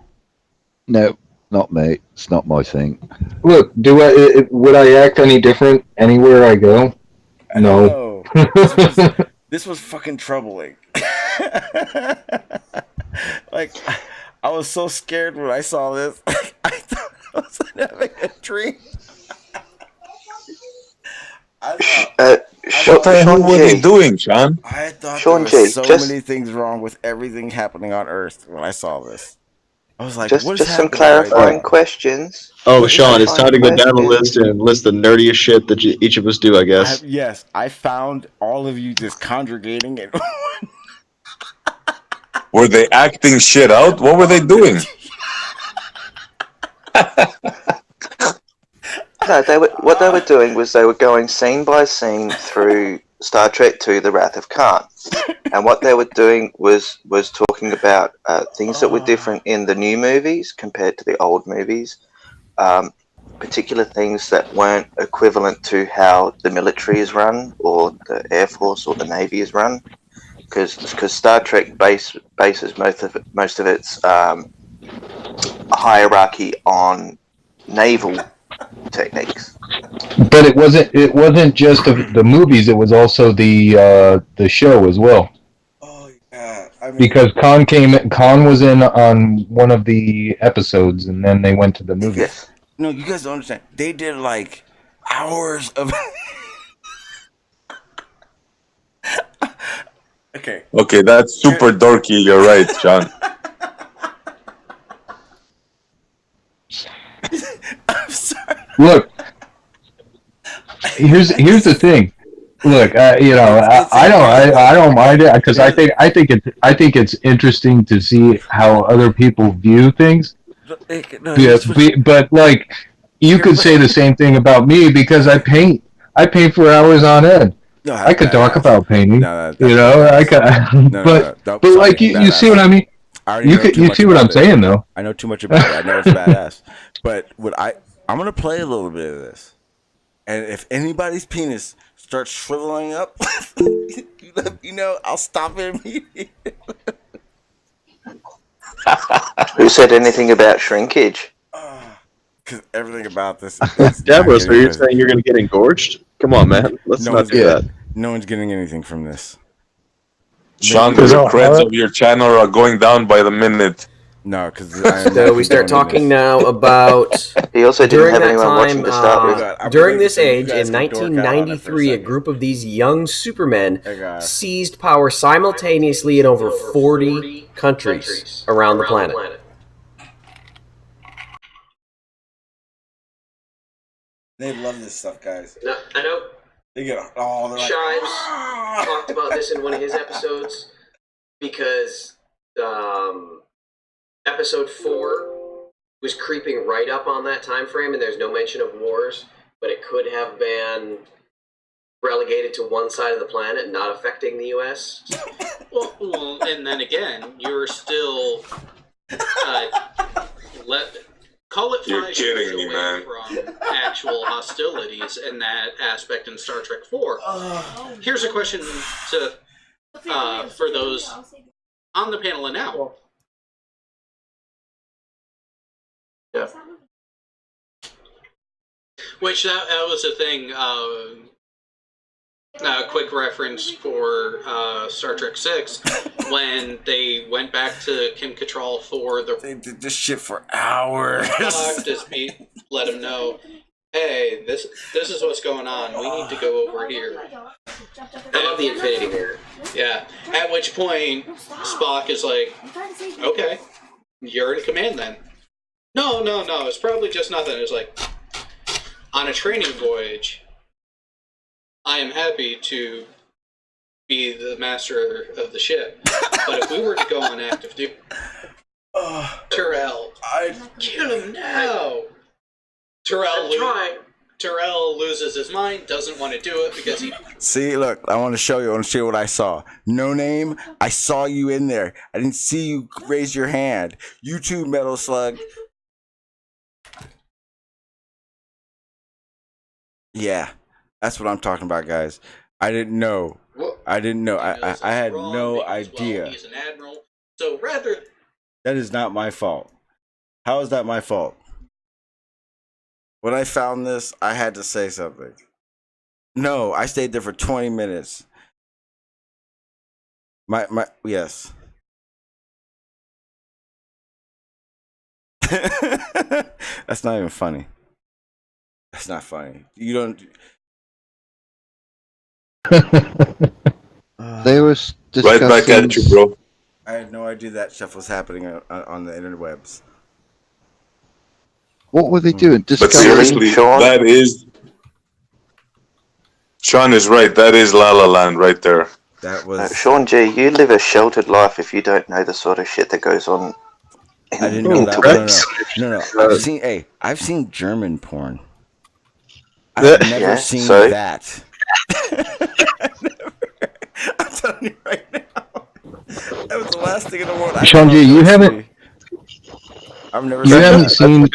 No. Not me. It's not my thing. Look, would I act any different anywhere I go? No. This was fucking troubling. Like, I was so scared when I saw this. I thought I was having a dream. What the hell were they doing, Sean? I thought Sean there were G, so just- many things wrong with everything happening on Earth when I saw this. I was like, Just what is some happening clarifying right questions. Oh, Just Sean, it's time to go down the clarifying list and list the nerdiest shit that each of us do, I guess. Yes, I found all of you just congregating it. Were they acting shit out? What were they doing? No, what they were doing was they were going scene by scene through Star Trek II: The Wrath of Khan, and what they were doing was talking about things that were different in the new movies compared to the old movies, particular things that weren't equivalent to how the military is run, or the Air Force or the Navy is run, because Star Trek bases most of its hierarchy on naval techniques. But it wasn't just the movies. It was also the show as well. Oh yeah, I mean, Because Khan was in on one of the episodes, and then they went to the movies. Yes. no, you guys don't understand. They did like hours of. Okay. Okay, that's super dorky. You're right, Sean. I'm sorry. Look, here's the thing. Look, I don't mind it because I think it's interesting to see how other people view things. But like, you could say the same thing about me because I paint for hours on end. No, I could talk about painting. No, I could. But like you see what I mean. You see what I'm saying though. I know too much about it. I know it's badass. But I'm gonna play a little bit of this, and if anybody's penis starts shriveling up, you let me know. I'll stop it immediately. Who said anything about shrinkage? Because everything about this. Deborah, so you're saying you're going to get engorged? Come on, man. Let's not do that. No one's getting anything from this. Sean, the creds of your channel are going down by the minute. No, because So we start talking now about He also didn't during have that anyone watching to start with. during this age in 1993, a group of these young supermen seized power simultaneously in over 40 countries around the planet. They love this stuff, guys. No, I know. They get they're like, Shives talked about this in one of his episodes because episode 4 was creeping right up on that time frame, and there's no mention of wars, but it could have been relegated to one side of the planet, not affecting the U.S. Well, and then again, you're still call it 5 years away from actual hostilities in that aspect in Star Trek 4. Here's a question to for those on the panel and now. Yeah. Which that was a thing. Quick reference for Star Trek 6 when they went back to Kim Cattrall for the. They did this shit for hours. Just let him know, hey, this is what's going on. We need to go over here. I love the Infinity Mirror. Yeah. At which point Spock is like, okay, you're in command then. No, it's probably just nothing. It's like, on a training voyage, I am happy to be the master of the ship. But if we were to go on active duty, Terrell, kill him now. Terrell loses his mind, doesn't want to do it because he... See, look, I want to show you. I want to show you what I saw. No name, I saw you in there. I didn't see you raise your hand. You too, Metal Slug. Yeah, that's what I'm talking about, guys. I didn't know. I didn't know. I had no idea. He's an admiral. So rather... That is not my fault. How is that my fault? When I found this, I had to say something. No, I stayed there for 20 minutes. Yes. That's not even funny. That's not funny. You don't. They were discussing. Right back at you, bro. I had no idea that stuff was happening on the interwebs. What were they doing? But Discussing. seriously, that is. Sean is right. That is La La Land right there. That was. Sean G, you live a sheltered life if you don't know the sort of shit that goes on. I didn't know that. No. I've seen German porn. I've never seen that. I'm telling you right now. That was the last thing in the world. Sean G, you haven't. I've never. You haven't seen.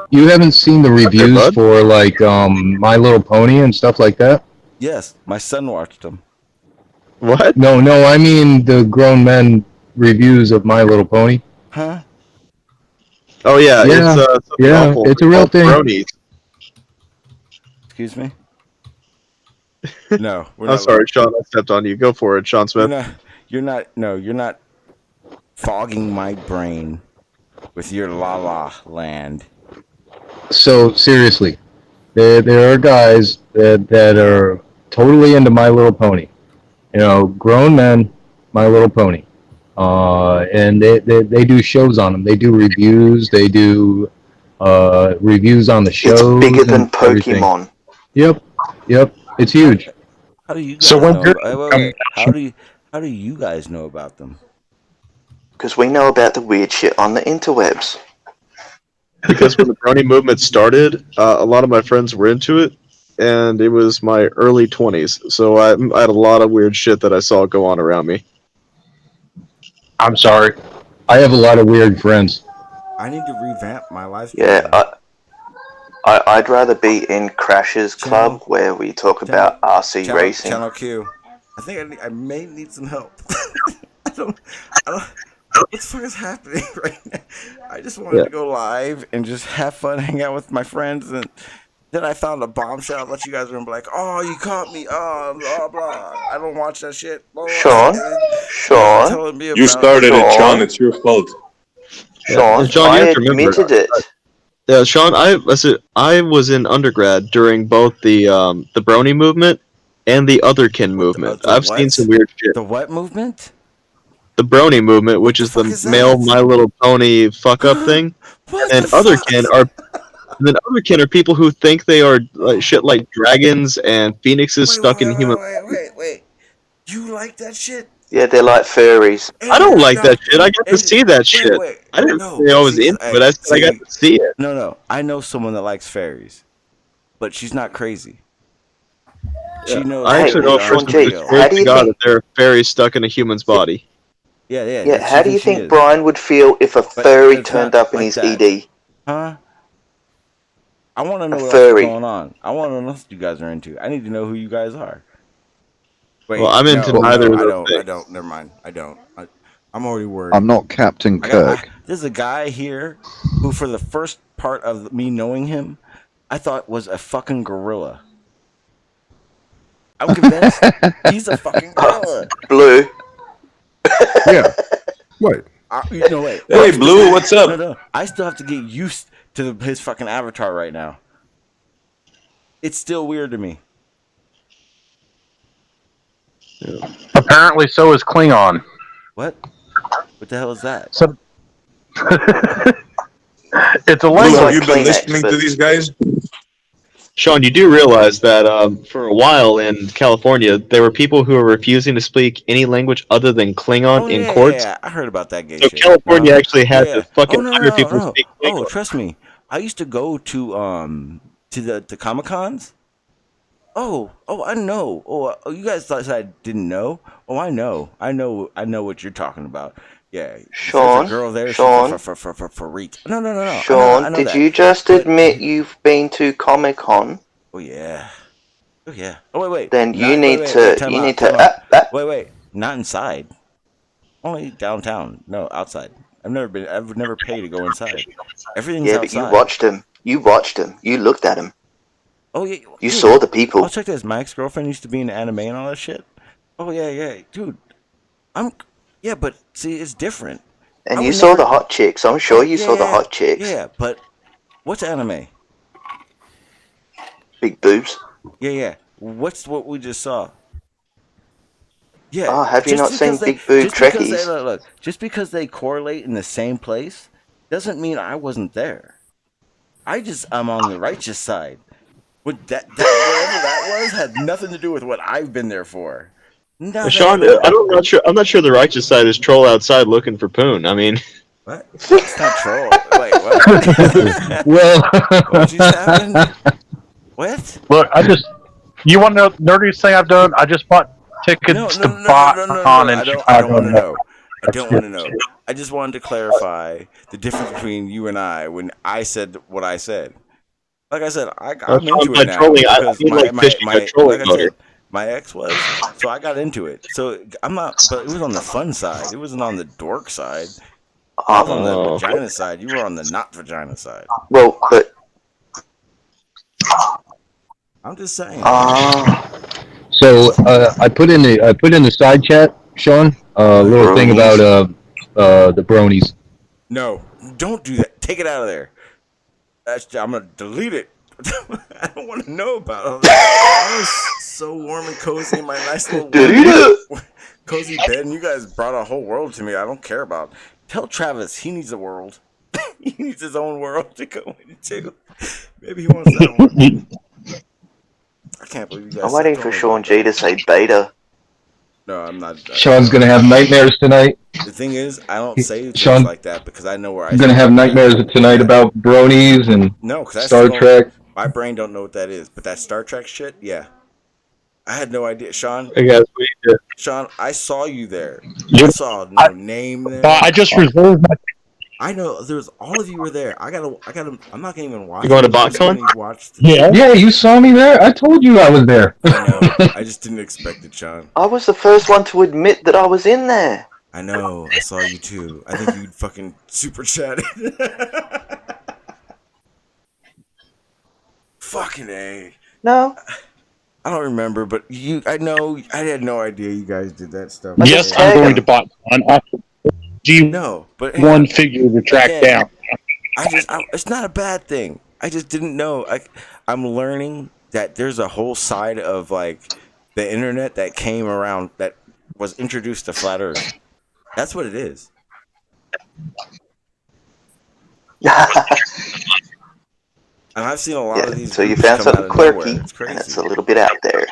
You haven't seen the reviews for like My Little Pony and stuff like that. Yes, my son watched them. What? No, I mean the grown men reviews of My Little Pony. Huh? Oh yeah, it's a real thing. Bronies. Excuse me. No, I'm sorry, Sean. I stepped on you. Go for it, Sean Smith. You're not fogging my brain with your La La Land. So seriously, there are guys that are totally into My Little Pony. You know, grown men, My Little Pony. And they do shows on them. They do reviews. They do reviews on the show. It's bigger than Pokemon. Yep. It's huge. How do you guys how do you guys know about them? Because we know about the weird shit on the interwebs. Because when the brony movement started, a lot of my friends were into it, and it was my early 20s. So I had a lot of weird shit that I saw go on around me. I'm sorry. I have a lot of weird friends. I need to revamp my life. Yeah, I'd rather be in Crash's Club where we talk about RC racing. Channel Q. I think I may need some help. I don't. What the fuck is happening right now? I just wanted to go live and just have fun, hang out with my friends, and then I found a bombshell that you guys were like, "Oh, you caught me!" Blah blah. I don't watch that shit. Blah, Sean, you started it, Sean. It's your fault. Sean, I admitted it. Yeah, Sean, I was in undergrad during both the Brony movement and the Otherkin movement. I've seen some weird shit. The what movement? The Brony movement, which is the male My Little Pony fuck up thing, and Otherkin are people who think they are shit like dragons and phoenixes stuck in human. Wait! You like that shit? Yeah, they're like furries. I don't like that shit. I got to see that shit. I didn't say I was into it. I said I got to see it. No. I know someone that likes fairies, but she's not crazy. She knows. I actually know a person who swears to God that there are fairies stuck in a human's body. Yeah. How do you think Brian would feel if a furry turned up in his ED? Huh? I want to know what's going on. I want to know what you guys are into. I need to know who you guys are. Wait, well, I'm into neither of those things. I don't. Never mind. I don't. I'm already worried. I'm not Captain Kirk. There's a guy here who, for the first part of me knowing him, I thought was a fucking gorilla. I'm convinced he's a fucking gorilla. Blue. Yeah. What? Wait. Hey, Blue, what's up? No. I still have to get used to his fucking avatar right now. It's still weird to me. Yeah. Apparently, so is Klingon. What? What the hell is that? So, it's a language. Blue, have you been listening to these guys? Sean, you do realize that for a while in California, there were people who were refusing to speak any language other than Klingon in courts. Yeah, I heard about that gay shit. So California actually had to fucking hire people to speak Klingon. Oh, trust me. I used to go to the Comic-Cons. Oh, I know. Oh, you guys thought I didn't know? Oh, I know. I know what you're talking about. Yeah, Sean. There's a girl there. Sean. For reek. No. Sean, I know did that. you just admit you've been to Comic-Con? Oh yeah. Oh wait. Then you need to. Wait. Not inside. Only downtown. No, outside. I've never paid to go inside. Everything's Yeah, outside. but you watched him. You watched him. You looked at him. Oh yeah, You dude, saw the people. Oh, check this. My ex-girlfriend used to be in anime and all that shit. Oh yeah, dude. Yeah, but see, it's different. And you saw the hot chicks. I'm sure you saw the hot chicks. Yeah, but what's anime? Big boobs. Yeah. What's what we just saw? Yeah. Oh, have you not seen Big Boob Trekkies? Look, just because they correlate in the same place doesn't mean I wasn't there. I'm on the righteous side. Whatever that was had nothing to do with what I've been there for. Nothing. Sean, I'm not sure the righteous side is troll outside looking for poon. I mean, what? It's not troll. Wait, what? Well, what just happened? What? Look, you want to know the nerdiest thing I've done? I just bought tickets to BotCon in Chicago. I don't want to know. I don't want to know. I just wanted to clarify the difference between you and I when I said what I said. Like I said, I'm into it now because my ex was, so I got into it. So I'm not, but it was on the fun side. It wasn't on the dork side. I was on the vagina side. You were on the not vagina side. Well, but I'm just saying. So I put in the side chat, Sean, a little thing about the bronies. No, don't do that. Take it out of there. I'm gonna delete it. I don't want to know about all that. I was so warm and cozy in my nice little cozy bed, and you guys brought a whole world to me. I don't care about. Tell Travis he needs a world. He needs his own world to go into. Maybe he wants that one. I can't believe you guys. I'm waiting for Sean G to say beta. No, I'm not. Sean's gonna have nightmares tonight. The thing is, I don't say things like that because I know where I'm gonna have nightmares tonight about bronies and Star Trek. My brain don't know what that is, but that Star Trek shit, yeah. I had no idea, Sean. Hey guys, Sean, I saw you there. I saw no name there. I just reserved my. I know there's all of you were there. I gotta. I'm not gonna even watch. You going to BotCon? Yeah, you saw me there. I told you I was there. I know. I just didn't expect it, Sean. I was the first one to admit that I was in there. I know. I saw you too. I think you fucking super chatted. Fucking A. No. I don't remember, but I know. I had no idea you guys did that stuff. Yes, I'm going to BotCon. No, but one figure to track down. It's not a bad thing. I just didn't know. I'm learning that there's a whole side of like the internet that came around that was introduced to flat Earth. That's what it is. And I've seen a lot of these. So you found something quirky, and it's a little bit out there.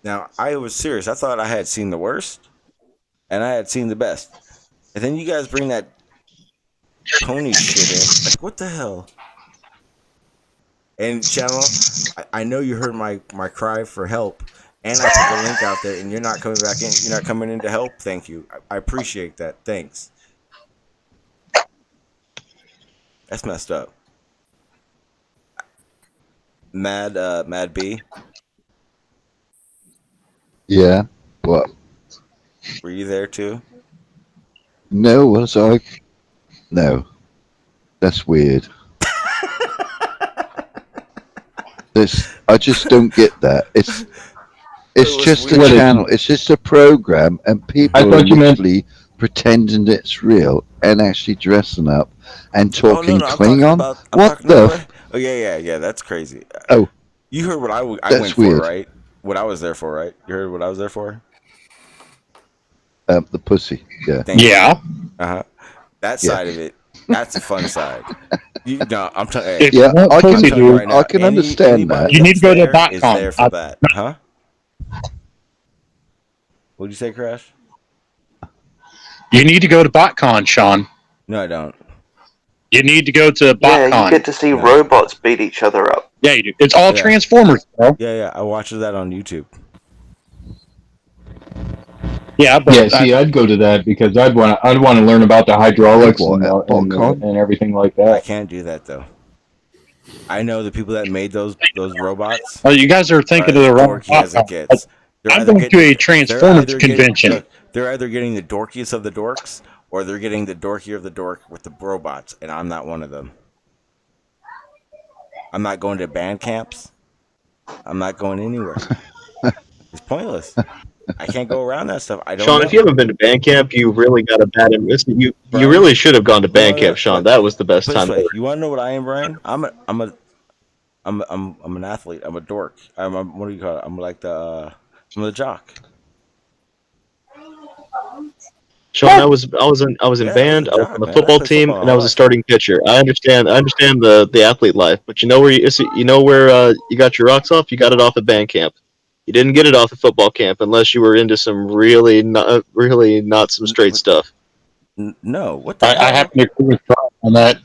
Now, I was serious. I thought I had seen the worst, and I had seen the best. And then you guys bring that pony shit in. Like, what the hell? And, channel, I know you heard my cry for help, and I put the link out there, and you're not coming back in. You're not coming in to help. Thank you. I appreciate that. Thanks. That's messed up. Mad B. Yeah. What? Were you there too? No, was I? No. That's weird. I just don't get that. It's just a channel. It's just a program, and people are literally pretending it's real and actually dressing up and talking Klingon. What the? Oh yeah. That's crazy. Oh, you heard what I went for, right? What I was there for, right? You heard what I was there for? The pussy. Yeah. Yeah. That side of it. That's a fun side. I'm telling you. Yeah, I can understand that. You need to go to BotCon. Is there for that? Huh? What'd you say, Crash? You need to go to BotCon, Sean. No, I don't. You need to go to BotCon. Yeah, you get to see robots beat each other up. Yeah, you do. It's all Transformers, bro. Yeah. I watched that on YouTube. Yeah, but see, I'd go to that because I'd want to learn about the hydraulics and everything like that. I can't do that though. I know the people that made those robots. Oh, you guys are thinking of the wrong. I'm going to a Transformers convention. They're either getting the dorkiest of the dorks, or they're getting the dorkier of the dork with the robots, and I'm not one of them. I'm not going to band camps. I'm not going anywhere. It's pointless. I can't go around that stuff. I don't Sean, know. if you haven't been to band camp, you really got a bad impression. You really should have gone to band camp, Sean. That was the best time ever. You want to know what I am, Brian? I'm an athlete. I'm a dork. I'm what do you call it? I'm like I'm the jock. Sean, I was in band. I was on the football team, and I was a starting pitcher. I understand the athlete life, but you know where you got your rocks off. You got it off at band camp. You didn't get it off at football camp unless you were into some really not some straight stuff. No, what the hell? I have to agree with Brian on that.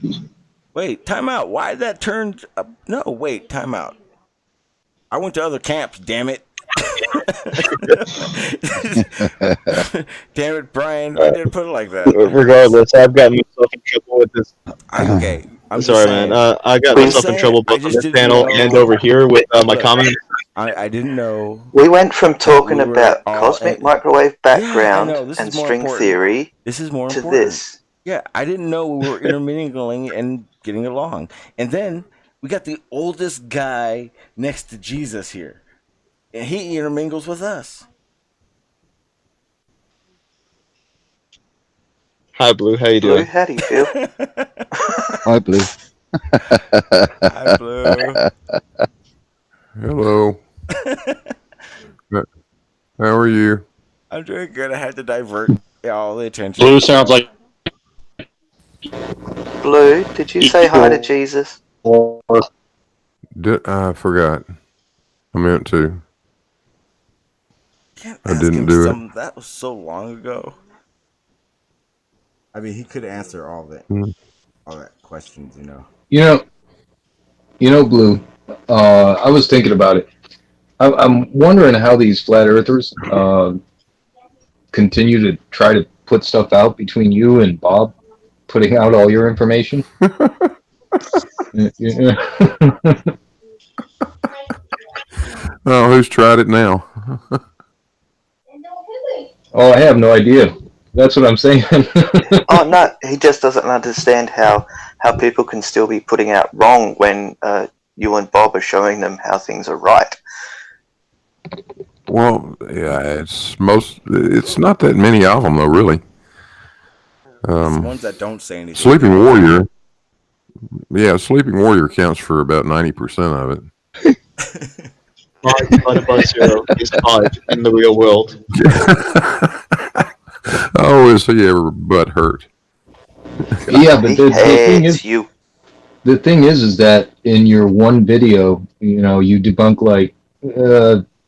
Wait, time out. Why did that turn up? No, wait, time out. I went to other camps, damn it. Damn it, Brian. I didn't put it like that. Regardless, I've gotten myself in trouble with this. Okay. I'm sorry, man. I got myself in trouble both on this panel and over here with my comments. I didn't know. We went from talking about cosmic microwave background and string theory to this. Yeah, I didn't know we were intermingling and getting along. And then we got the oldest guy next to Jesus here. And he intermingles with us. Hi, Blue. How you doing? Blue, how do you feel? Hi, Blue. Hi, Blue. Hello. How are you? I'm doing good. I had to divert all the attention. Blue sounds like... Blue, did you say hi to Jesus? I forgot. I meant to. I ask didn't him do some, that was so long ago. I mean, he could answer all that, all that questions, you know. You know, Blue. I was thinking about it. I'm wondering how these flat earthers continue to try to put stuff out between you and Bob, putting out all your information. Oh, who's tried it now? Oh, I have no idea. That's what I'm saying. Oh no, he just doesn't understand how people can still be putting out wrong when you and Bob are showing them how things are right. Well, yeah, it's not that many of them though, really. The ones that don't say anything. Sleeping Warrior. Yeah, Sleeping Warrior counts for about 90% of it. 5 is 5 in the real world. Oh, is he ever butt hurt? Yeah, but the thing is that in your one video, you debunk like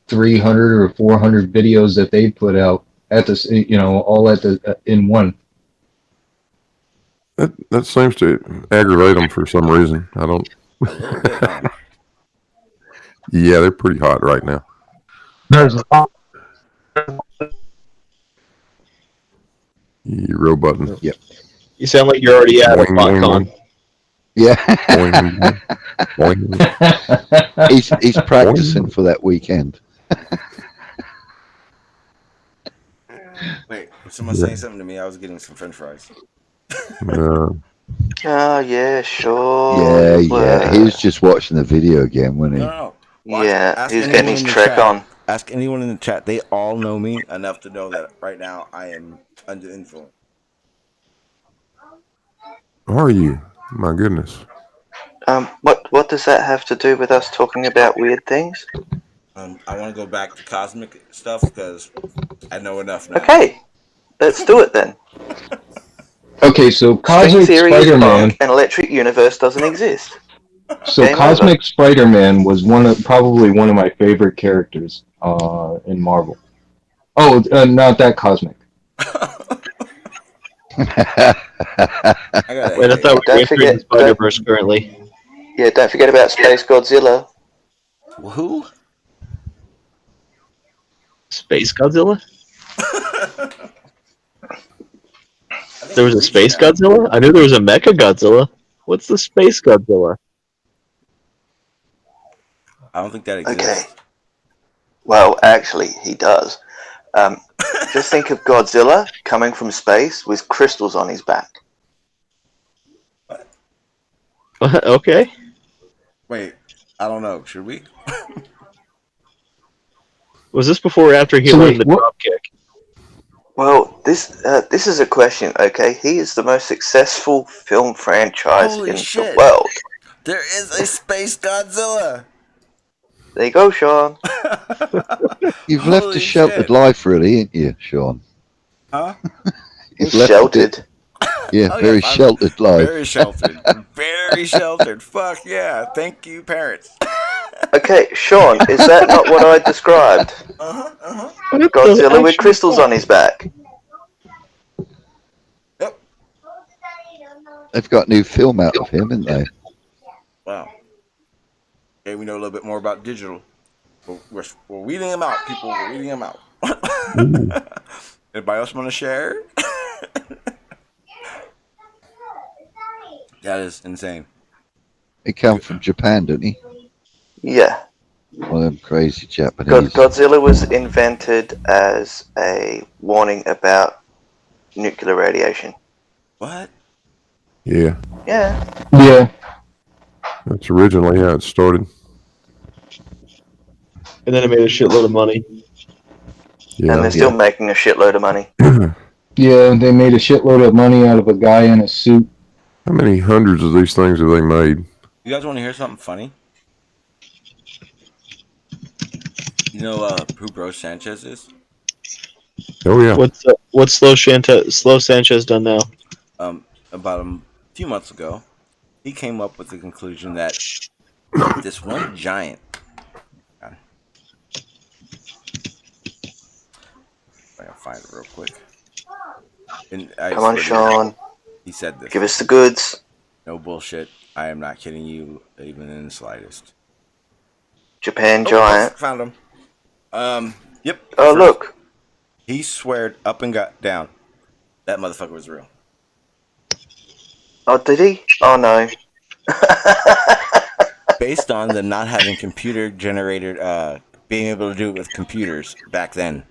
300 or 400 videos that they put out at this, all at the in one. That seems to aggravate them for some reason. I don't. Yeah, they're pretty hot right now. There's You row button. Yep. You sound like you're already at a BotCon. Yeah. He's practicing for that weekend. Wait, was someone saying something to me? I was getting some French fries. Oh yeah, sure. Yeah. He was just watching the video again, wasn't he? No. Yeah, he was getting his trek on. Ask anyone in the chat. They all know me enough to know that right now I am under influence. Are you? My goodness. What does that have to do with us talking about weird things? I want to go back to cosmic stuff because I know enough now. Okay, let's do it then. Okay, so Cosmic String theory Spider-Man. An electric universe doesn't exist. So Game Cosmic over. Spider-Man was probably one of my favorite characters in Marvel. Oh, not that Cosmic. Wait, I thought we were in Spider-Verse currently. Yeah, don't forget about Space Godzilla. Who? Space Godzilla? There was a Space Godzilla? I knew there was a Mecha Godzilla. What's the Space Godzilla? I don't think that exists. Okay. Well, actually, he does. Just think of Godzilla coming from space with crystals on his back. Okay. Wait, I don't know. Should we? Was this before or after he learned the drop kick? Well, this is a question, okay? He is the most successful film franchise in the world. There is a Space Godzilla! There you go, Sean. You've left a sheltered life, really, ain't you, Sean? Huh? You've left Sheltered. Yeah, Oh, very yes, I'm sheltered life. Very sheltered. Very sheltered. Fuck yeah. Thank you, parents. Okay, Sean, is that not what I described? Godzilla with crystals on his back. Yep. They've got new film out of him, haven't they? Wow. Okay, we know a little bit more about digital. We're weeding them out, people. We're weeding them out. Anybody else want to share? That is insane. He come from Japan, didn't he? Yeah. One of them crazy Japanese. Godzilla was invented as a warning about nuclear radiation. What? Yeah. Yeah. Yeah. That's originally how it started. And then it made a shitload of money. Yeah. And they're still making a shitload of money. Yeah, they made a shitload of money out of a guy in a suit. How many hundreds of these things have they made? You guys want to hear something funny? You know who Bros Sanchez is? Oh yeah. What's Slow Sanchez done now? About a few months ago, he came up with the conclusion that this one giant. I gotta find it real quick. Come on, Sean. He said this. Give us the goods. No bullshit. I am not kidding you, even in the slightest. Japan giant. Found him. Yep. Oh, look. He sweared up and got down. That motherfucker was real. Oh, did he? Oh, no. Based on the not having computer generated, being able to do it with computers back then.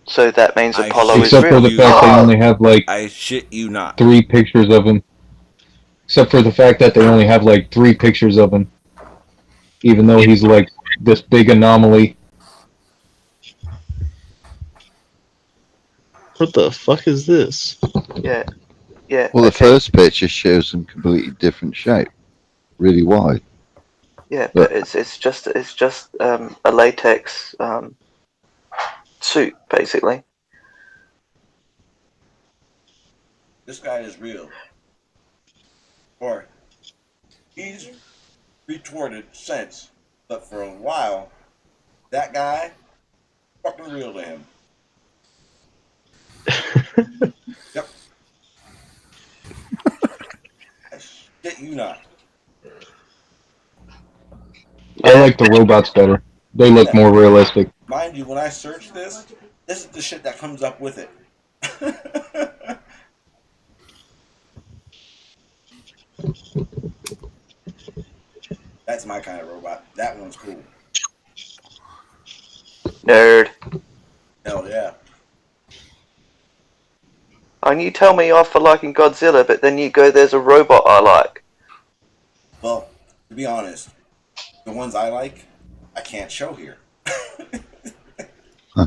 So that means Apollo is Except real. for the fact they only have like I shit you not 3 pictures of him. Except for the fact that they only have like 3 pictures of him. Even though he's like this big anomaly. What the fuck is this? Yeah. Yeah. Well, the first picture shows them completely different shape. Really wide. Yeah, but it's just a latex suit, basically. This guy is real. Or he's retorted since, but for a while, that guy fucking real to him. Yep. I shit you not. I like the robots better. They look more realistic. Mind you, when I search this is the shit that comes up with it. That's my kind of robot. That one's cool. Nerd. Hell yeah. And you tell me off for liking Godzilla, but then you go, there's a robot I like. Well, to be honest, the ones I like, I can't show here. I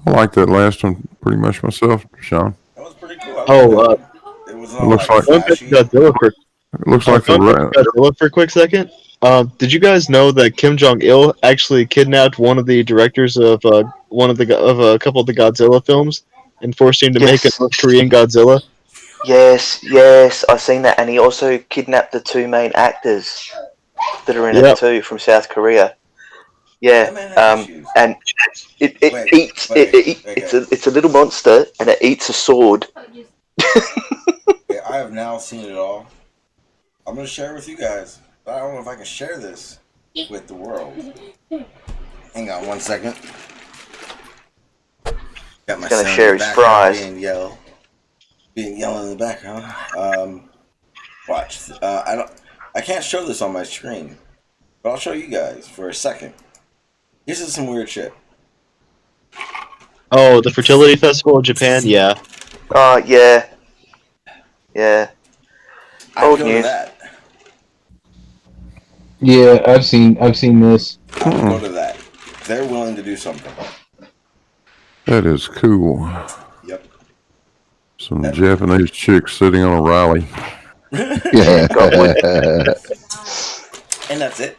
like that last one pretty much myself, Sean. That was pretty cool. It was It looks like Godzilla for, it looks like the Godzilla for a quick second. Did you guys know that Kim Jong-il actually kidnapped one of the directors of a couple of the Godzilla films and forced him to make a North Korean Godzilla? Yes, I've seen that, and he also kidnapped the 2 main actors that are in it too from South Korea. Yeah, and it's a little monster, and it eats a sword. Okay, I have now seen it all. I'm gonna share it with you guys, but I don't know if I can share this with the world. Hang on 1 second. Got my He's gonna son share in the his background fries. being yelling in the background. Watch. I I can't show this on my screen, but I'll show you guys for a second. This is some weird shit. Oh, the fertility festival in Japan? Yeah. Yeah. Yeah. Old I'd go news. to that. Yeah, I've seen this. I would go to that. They're willing to do something. That is cool. Yep. Some Japanese chicks sitting on a rally. Yeah. And that's it.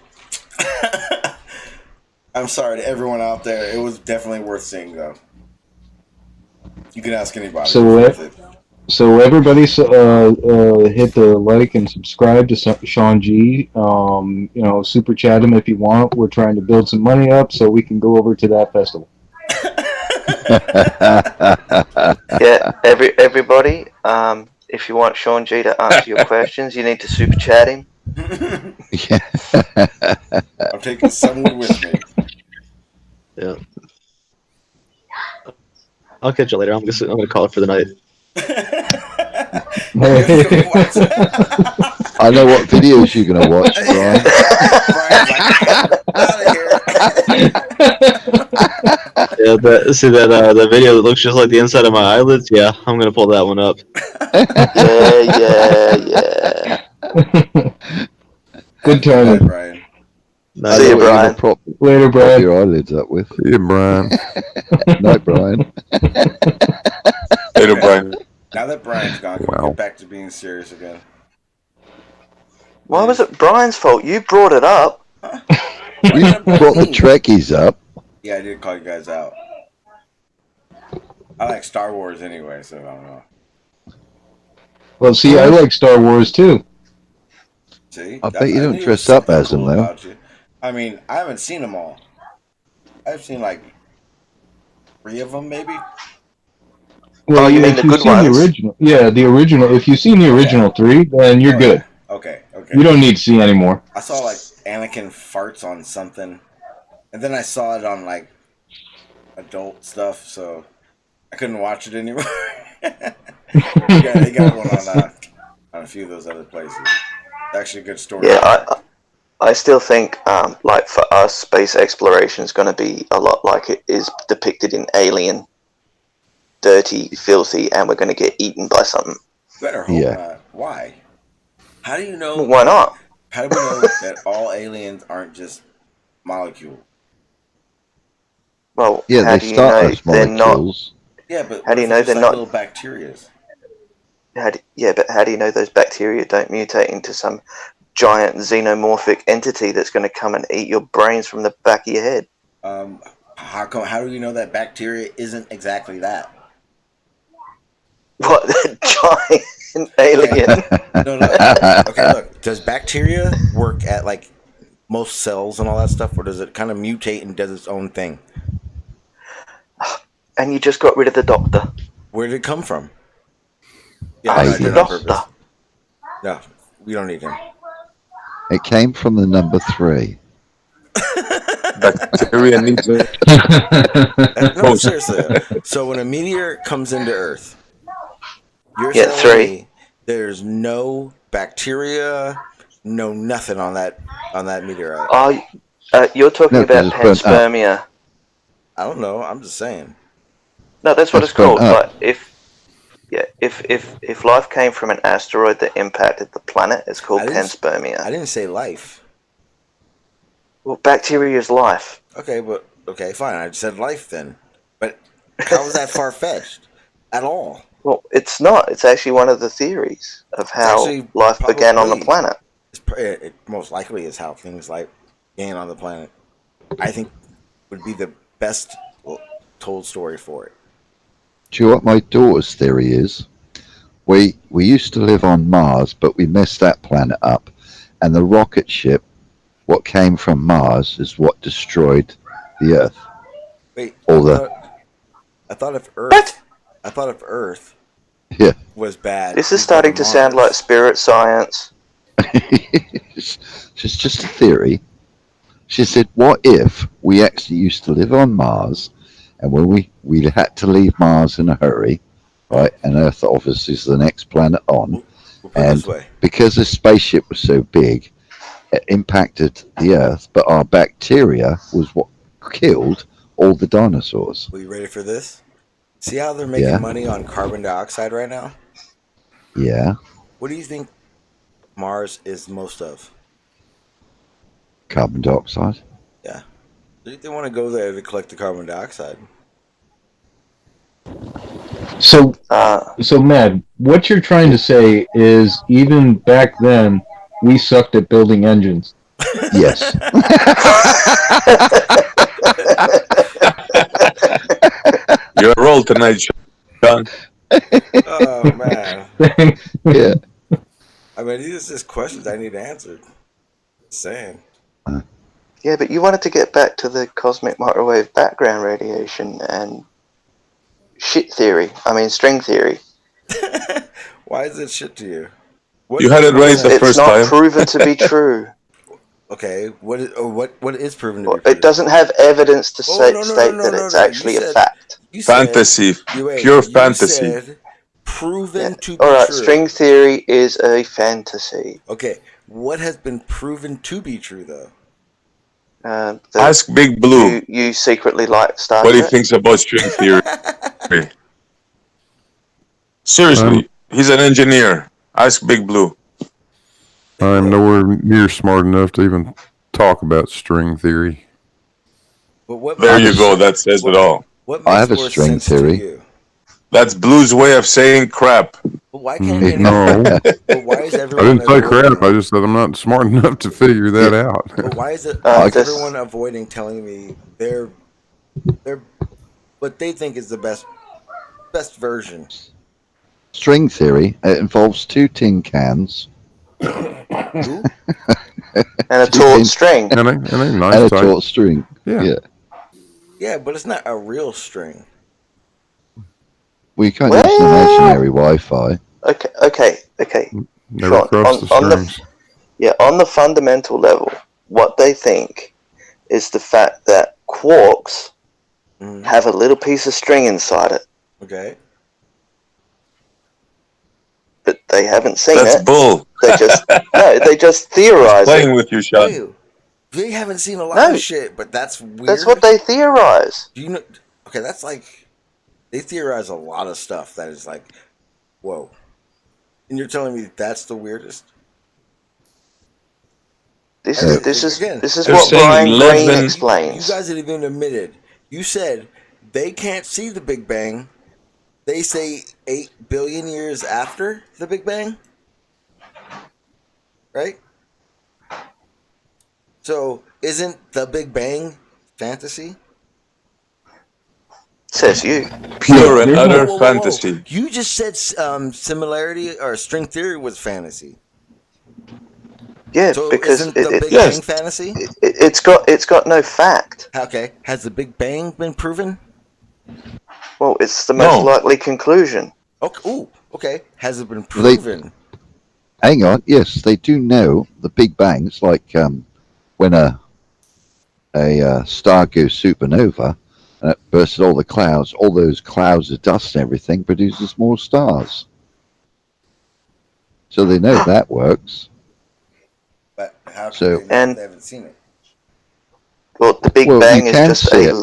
I'm sorry to everyone out there. It was definitely worth seeing, though. You can ask anybody. So everybody, hit the like and subscribe to Sean G. Super chat him if you want. We're trying to build some money up so we can go over to that festival. Yeah, everybody. If you want Sean G to answer your questions, you need to super chat him. Yeah. I'm taking someone with me. Yeah. I'll catch you later. I'm gonna call it for the night. I know what videos you're gonna watch, Brian. Brian's like, Yeah, that video that looks just like the inside of my eyelids. Yeah, I'm gonna pull that one up. Yeah. Good timing, Brian. See you, Brian. Later, Brian. Prop your eyelids up with. Yeah, Brian. Night, Brian. Later, Brian. Now that Brian's gone, can we get back to being serious again? Why was it Brian's fault? You brought it up. You brought the Trekkies up. Yeah, I did call you guys out. I like Star Wars anyway, so I don't know. Well, see, I like Star Wars too. See? I bet you don't dress up as them, though. I mean, I haven't seen them all. I've seen like 3 of them, maybe. Well, you mean the good ones? The original, yeah, the original. If you've seen the original 3, then you're good. Yeah. Okay. You don't need to see any more. I saw like Anakin farts on something, and then I saw it on like adult stuff, so I couldn't watch it anymore. They got one on a few of those other places. Actually, a good story. Yeah, I still think, like for us, space exploration is going to be a lot like it is depicted in Alien. Dirty, filthy, and we're going to get eaten by something. Better hope not. Why? How do you know? Well, why not? How do we know that all aliens aren't just molecules? Well, Yeah, how they do you start know as they're not? molecules. Yeah, but How do you know they're like not little bacterias? but how do you know those bacteria don't mutate into some giant xenomorphic entity that's going to come and eat your brains from the back of your head? How do you know that bacteria isn't exactly that? What, the giant alien? No. Okay, look. Does bacteria work at like most cells and all that stuff, or does it kind of mutate and does its own thing? And you just got rid of the doctor. Where did it come from? The doctor. No, we don't need him. It came from the number 3. Bacteria needs it. No, seriously. So when a meteor comes into Earth, you're Yeah, telling 3. me there's no bacteria, no nothing on that meteorite. Oh, you're talking about panspermia. I don't know. I'm just saying. No, that's what it's called. But if life came from an asteroid that impacted the planet, it's called panspermia. I didn't say life. Well, bacteria is life. Okay, fine. I said life then. But how is that far-fetched at all? Well, it's not. It's actually one of the theories of how life began on the planet. It most likely is how things like began on the planet. I think would be the best told story for it. Do you know what my daughter's theory is? We used to live on Mars, but we messed that planet up. And the rocket ship, what came from Mars, is what destroyed the Earth. Wait, I thought if Earth was bad. This is starting to sound like spirit science. It's just a theory. She said, what if we actually used to live on Mars, and when we had to leave Mars in a hurry, right, and Earth obviously is the next planet on, We'll put it this way. Because the spaceship was so big, it impacted the Earth, but our bacteria was what killed all the dinosaurs. Are you ready for this? See how they're making money on carbon dioxide right now? Yeah. What do you think Mars is most of? Carbon dioxide. Yeah. They want to go there to collect the carbon dioxide. So, Matt, what you're trying to say is even back then, we sucked at building engines. Yes. You're a roll tonight, Sean. Oh, man. Yeah. I mean, these are just questions I need answered. Saying. Yeah, but you wanted to get back to the cosmic microwave background radiation and shit theory. I mean, string theory. Why is it shit to you? You had it right the first time. It's not proven to be true. Okay, what is proven to be true? It doesn't have evidence to state that it's actually a fact. Fantasy. Pure fantasy. Said proven to be Alright, true. string theory is a fantasy. Okay, what has been proven to be true, though? Ask Big Blue. You secretly like Star What he Trek? thinks about string theory. Seriously, he's an engineer. Ask Big Blue. I'm nowhere near smart enough to even talk about string theory. But there you go. That says it all. What I have a string theory. That's Blue's way of saying crap. But why can't No. But why is I everyone didn't say crap. I just said I'm not smart enough to figure that out. But why is everyone avoiding telling me they're what they think is the best version? String theory. It involves 2 tin cans. And a taut string. And a nice and a type. taut string. Yeah. Yeah, but it's not a real string. Well, you can't use an imaginary Wi-Fi. Okay. Never cross the strings. On the fundamental level, what they think is the fact that quarks have a little piece of string inside it. Okay. But they haven't seen That's it. bull. They just theorize Playing it. with you, Sean. They haven't seen a lot of shit, but that's weird. That's what they theorize. Do you know? Okay, that's like they theorize a lot of stuff that is like, whoa. And you're telling me that's the weirdest? This is They're what Brian saying Greene 11 explains. You guys had even admitted. You said they can't see the Big Bang. They say 8 billion years after the Big Bang. Right? So, isn't the Big Bang fantasy? Says you. Pure and utter fantasy. You just said similarity or string theory was fantasy. Yeah, So because isn't the Big Bang fantasy? It's got no fact. Okay, has the Big Bang been proven? Well, it's the most likely conclusion. Okay, ooh, okay. Has it been proven? Hang on. Yes, they do know the Big Bang. It's like when a star goes supernova and it bursts all the clouds. All those clouds of dust and everything produces more stars. So they know that works. But how So- come they haven't seen it? Well, the Big Well, Bang you is can just see a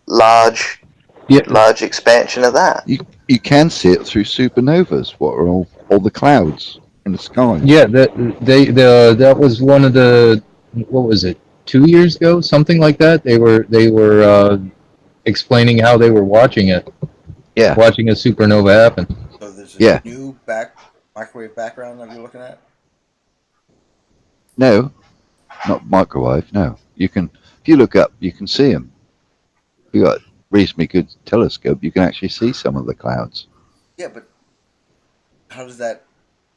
large expansion of that. You can see it through supernovas. What are all the clouds in the sky? Yeah, that was one of the, what was it, 2 years ago, something like that. They were explaining how they were watching it. Yeah, watching a supernova happen. So there's a new microwave background that you're looking at? No, not microwave. No, you can. If you look up, you can see them. If you got a reasonably good telescope, you can actually see some of the clouds. Yeah, but how does that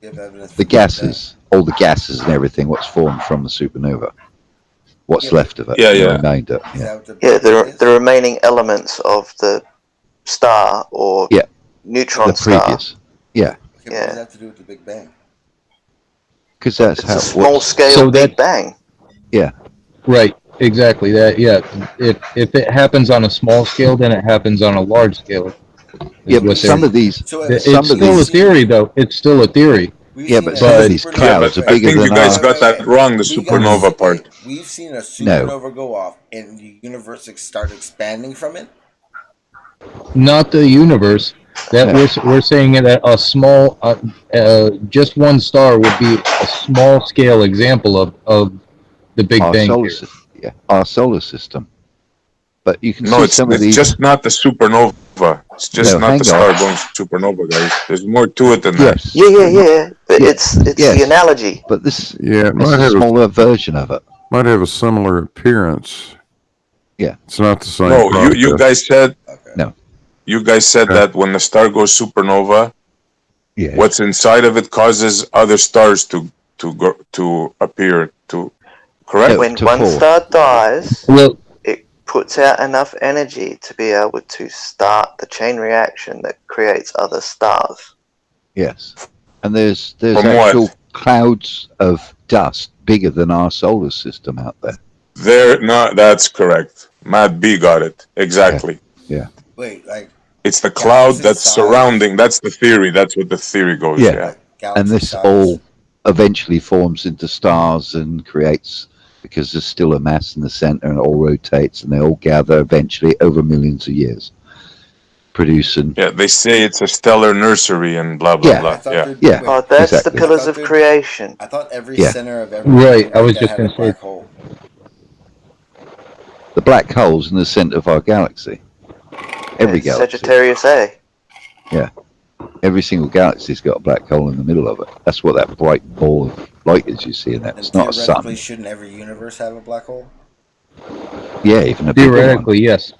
give evidence? The gases, all the gases and everything, what's formed from the supernova. What's left of it? The remainder. Yeah. The remaining elements of the star or neutron the previous. star. Yeah. Okay, what does that have to do with the Big Bang? Because that's It's how a small scale Big Bang. Yeah. Right. Exactly. That. Yeah. If it happens on a small scale, then it happens on a large scale. Yeah, but some of these, it's still a theory, though. It's still a theory. Yeah, but some of these clouds are I bigger think you than guys our. got that wrong. The supernova part. We've seen a No. supernova go off and the universe start expanding from it. Not the universe. That we're saying that a small, just one star would be a small scale example of the Big Our Bang solar Theory. system. Yeah, our solar system. But you can No, see it's some of these. just not the supernova. It's just No, not hang the star on. going supernova, guys. There's more to it than that. Yes. Yeah. But Yeah, it's yes. the analogy. But this Yeah, it it's might a have smaller version of it. might have a similar appearance. Yeah. It's not the same. No, process. you guys said. No. You guys said that when the star goes supernova, Yes. what's inside of it causes other stars to appear. Correct? No, When to one fall. star dies, Well, it puts out enough energy to be able to start the chain reaction that creates other stars. Yes. And there's From actual what? clouds of dust bigger than our solar system out there. That's correct. Matt B got it. Exactly. Yeah. Wait, like It's the cloud Galaxy that's size. surrounding. That's the theory. That's what the theory goes. Yeah. Yeah. galaxy And this size. all eventually forms into stars and creates, because there's still a mass in the center and it all rotates and they all gather eventually over millions of years, producing. Yeah, they say it's a stellar nursery and blah blah Yeah. blah. Yeah. Yeah. Oh, that's exactly. the pillars of creation. I thought every Yeah. center of every Right, I was that just had a gonna say- black hole. The black hole's in the center of our galaxy. Every It's galaxy. Sagittarius A. Every single galaxy's got a black hole in the middle of it. That's what that bright ball of light is you see in that. And It's not a theoretically, sun. shouldn't every universe have a black hole? Yeah, even a bigger one. Theoretically, yes.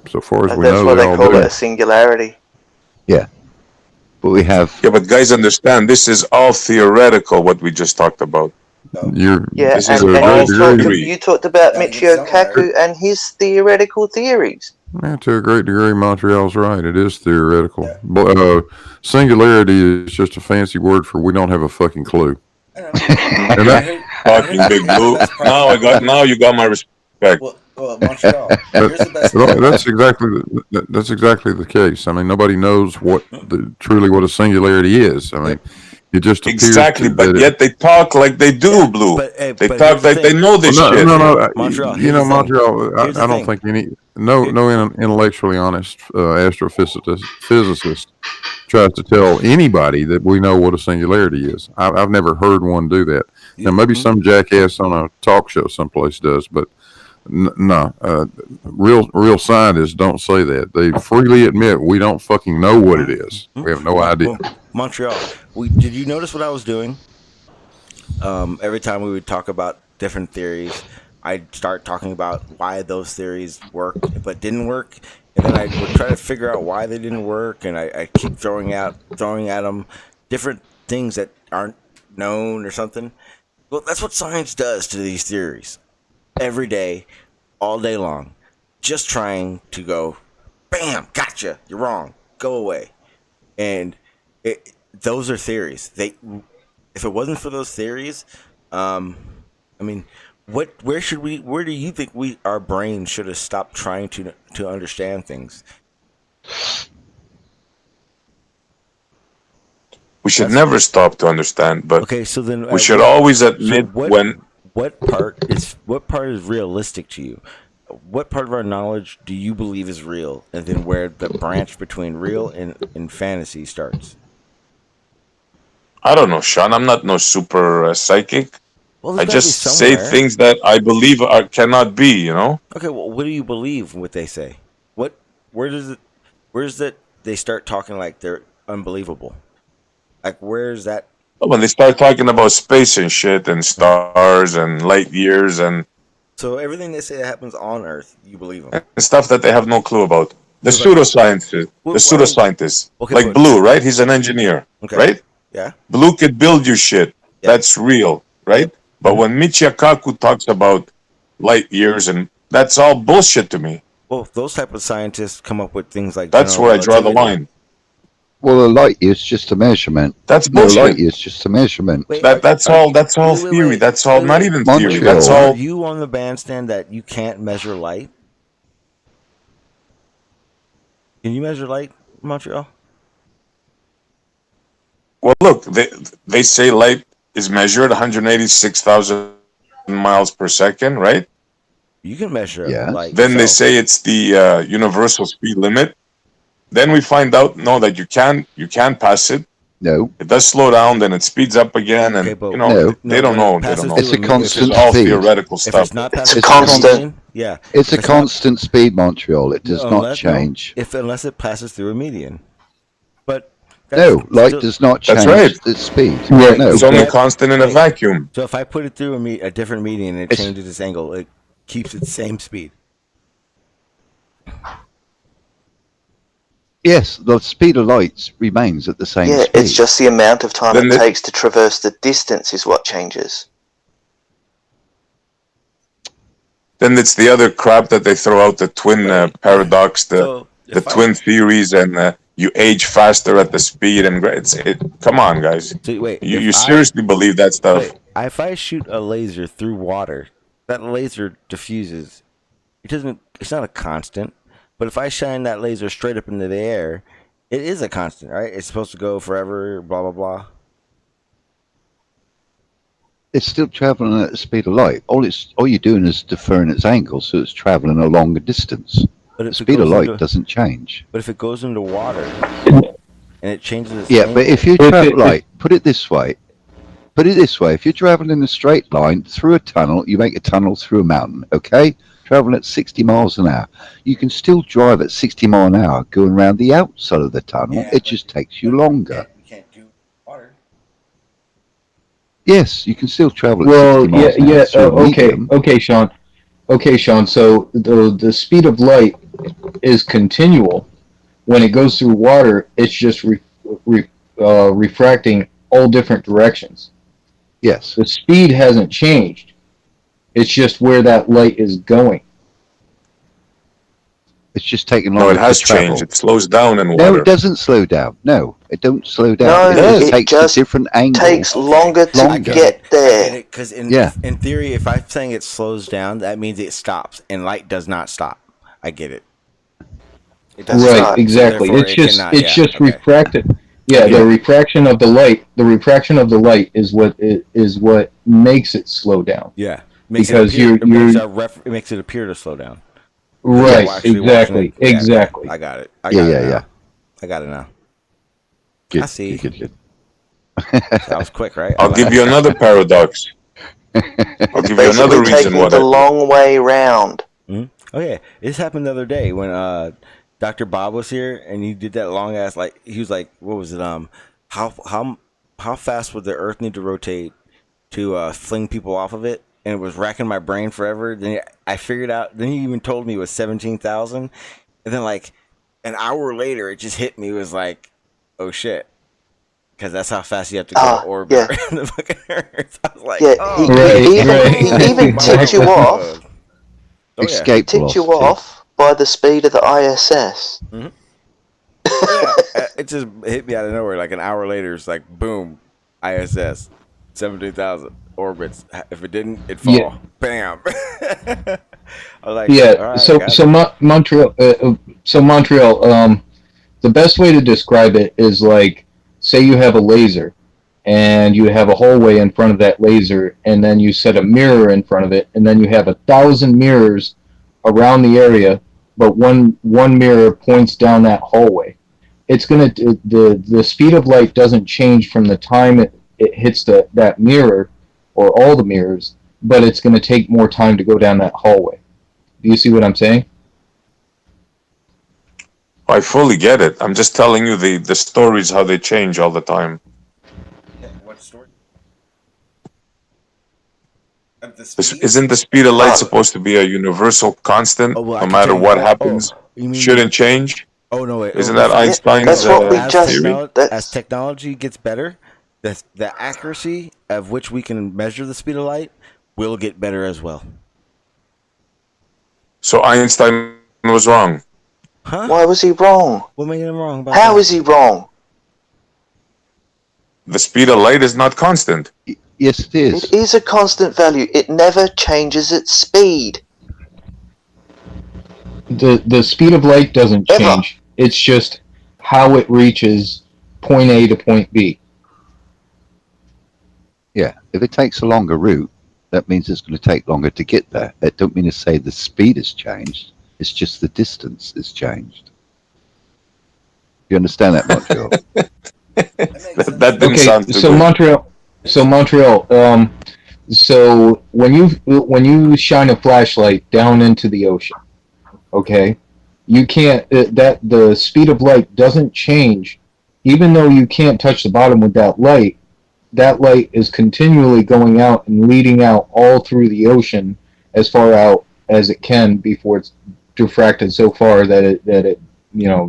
So far as we That's know, why they they all call do. it a singularity. But we have. Yeah, but guys, understand this is all theoretical. What we just talked about. You're Yeah, This and, is a and great you, talked, theory. you talked about Gotta get Michio somewhere. Kaku and his theoretical theories. Yeah, to a great degree, Montreal's right. It is theoretical. Yeah. But, singularity is just a fancy word for we don't have a fucking clue. I don't And know. that- Fucking Big Blue. Now you got my respect. Well, Montreal. Here's the best. Well, that's exactly the case. I mean, nobody knows what truly what a singularity is. I mean, it just appears Exactly, that but it- yet they talk like they do, Blue. But They but talk here's the like they thing. know this Well, shit. no. Montreal, You here's know, the thing. Montreal. Here's the I don't thing. think no intellectually honest astrophysicist tries to tell anybody that we know what a singularity is. I've never heard one do that. Now, maybe some jackass on a talk show someplace does, but no. Real scientists don't say that. They freely admit we don't fucking know what it is. We have no idea. Well, Montreal, did you notice what I was doing? Every time we would talk about different theories, I'd start talking about why those theories worked but didn't work, and then I would try to figure out why they didn't work, and I keep throwing at them different things that aren't known or something. Well, that's what science does to these theories. Every day, all day long, just trying to go, bam, gotcha, you're wrong, go away. And those are theories. If it wasn't for those theories, I mean, where do you think our brains should have stopped trying to understand things? We should never stop to understand, but Okay, so then we should always admit when. What part is realistic to you? What part of our knowledge do you believe is real, and then where the branch between real and fantasy starts? I don't know, Sean. I'm not no super psychic. Well, I there's gotta just be say somewhere. things that I believe cannot be. You know. Okay, well, what do you believe? What they say? Where does it? They start talking like they're unbelievable. Like, where's that? When they start talking about space and shit and stars and light years and So everything they say that happens on Earth, you believe them? stuff that they have no clue about. The Like- pseudoscientists, Well, the pseudoscientists, okay, like but- Blue, right? He's an engineer, Okay. right? Yeah. Blue could build you shit. Yeah. That's real, right? But when Michio Kaku talks about light years and that's all bullshit to me. Well, those type of scientists come up with things like That's general where I draw the relativity. line. Well, a light year's just a measurement. That's No, a light bullshit. year's just a measurement. Wait, That's all wait, theory. wait, That's all wait, not wait. even theory. Montreal. That's Are all you on the bandstand that you can't measure light? Can you measure light, Montreal? Well, look, they say light is measured 186,000 miles per second, right? You can measure it. Yeah. Like, Then they say it's the universal speed limit. Then we find out that you can pass it. No. It does slow down, then it speeds up again, and Okay, but you know No. they don't know. They passes don't know. It's a through a constant This is all speed. theoretical If stuff. it's not It's passing a through constant- median, yeah. It's If a constant speed, Montreal. It does not change. Unless it passes through a median. But No, light still- does not That's change right. its speed. Right. No. It's only constant in a vacuum. So if I put it through a different median and it It's- changes its angle, it keeps its same speed. Yes, the speed of light remains at the same Yeah, speed. it's just the amount of time Then it the- takes to traverse the distance is what changes. Then it's the other crap that they throw out, the twin paradox, the twin theories, and you age faster at the speed. And come on, guys. So wait, You seriously believe that stuff? Wait, if I shoot a laser through water, that laser diffuses. It's not a constant. But if I shine that laser straight up into the air, it is a constant, right? It's supposed to go forever, blah, blah, blah. It's still traveling at the speed of light. All you're doing is deferring its angle, so it's traveling a longer distance. But The if it speed of goes light into- doesn't change. But if it goes into water and it changes its Yeah, angle, but if you travel light, put it this way. If you're traveling in a straight line through a tunnel, you make a tunnel through a mountain, okay? Traveling at 60 miles an hour. You can still drive at 60 miles an hour going around the outside of the tunnel. Yeah, it just takes you longer. you can't do water. Yes, you can still travel at Well, 60 miles an hour through a medium. okay, Sean. Okay, Sean. So the speed of light is continual. When it goes through water, it's just refracting all different directions. Yes. The speed hasn't changed. It's just where that light is going. It's just taking No, longer it has to travel. changed. It slows down in No, water. it doesn't slow down. No, it don't slow down. No, it it takes just a different angle. Takes longer to get there. Because in theory, if I'm saying it slows down, that means it stops, and light does not stop. I get it. It doesn't Right, stop, exactly. therefore It's it just cannot- it's yeah, just okay. refracted. Yeah, the refraction of the light. The refraction of the light is what makes it slow down. Yeah, Because it makes it appear to slow down. Right, We're actually exactly, watching it. Yeah, exactly. I got it. Yeah. I got it now. Good, I see. Good. That was quick, right? I'll give you another paradox. I'll give you another Basically reason taking why the that. long way round. Oh yeah, this happened the other day when Dr. Bob was here and he did that long ass he was like, what was it? How fast would the Earth need to rotate to fling people off of it? And it was racking my brain forever. Then I figured out. Then he even told me it was 17,000. And then like an hour later, it just hit me. It was like, oh shit, because that's how fast you have to go orbit around the fucking Earth. I was like, he even tipped you off. Escape tipped you velocity. off by the speed of the ISS. Yeah, it just hit me out of nowhere. Like an hour later, it's like boom, ISS, 17,000 orbits. If it didn't, it'd fall. Yeah. Bam. I was like, Yeah. all right, Montreal. The best way to describe it is like, say you have a laser, and you have a hallway in front of that laser, and then you set a mirror in front of it, and then you have 1,000 mirrors around the area, but one mirror points down that hallway. It's gonna the speed of light doesn't change from the time it hits that mirror or all the mirrors, but it's gonna take more time to go down that hallway. Do you see what I'm saying? I fully get it. I'm just telling you the stories, how they change all the time. What story? Isn't the speed of light supposed to be a universal constant, no matter what happens? Shouldn't change? Oh no! Wait, Isn't that Einstein's theory? As technology gets better, the accuracy of which we can measure the speed of light will get better as well. So Einstein was wrong. Huh? Why was he wrong? What made him wrong about How that? is he wrong? The speed of light is not constant. Yes, it is. It is a constant value. It never changes its speed. The speed of light doesn't change. It's just how it reaches point A to point B. Yeah, if it takes a longer route, that means it's going to take longer to get there. It don't mean to say the speed has changed. It's just the distance has changed. You understand that, Montreal? That didn't sound too so good. Montreal. So when you shine a flashlight down into the ocean, okay, you can't. The speed of light doesn't change, even though you can't touch the bottom with that light. That light is continually going out and leading out all through the ocean as far out as it can before it's diffracted so far that it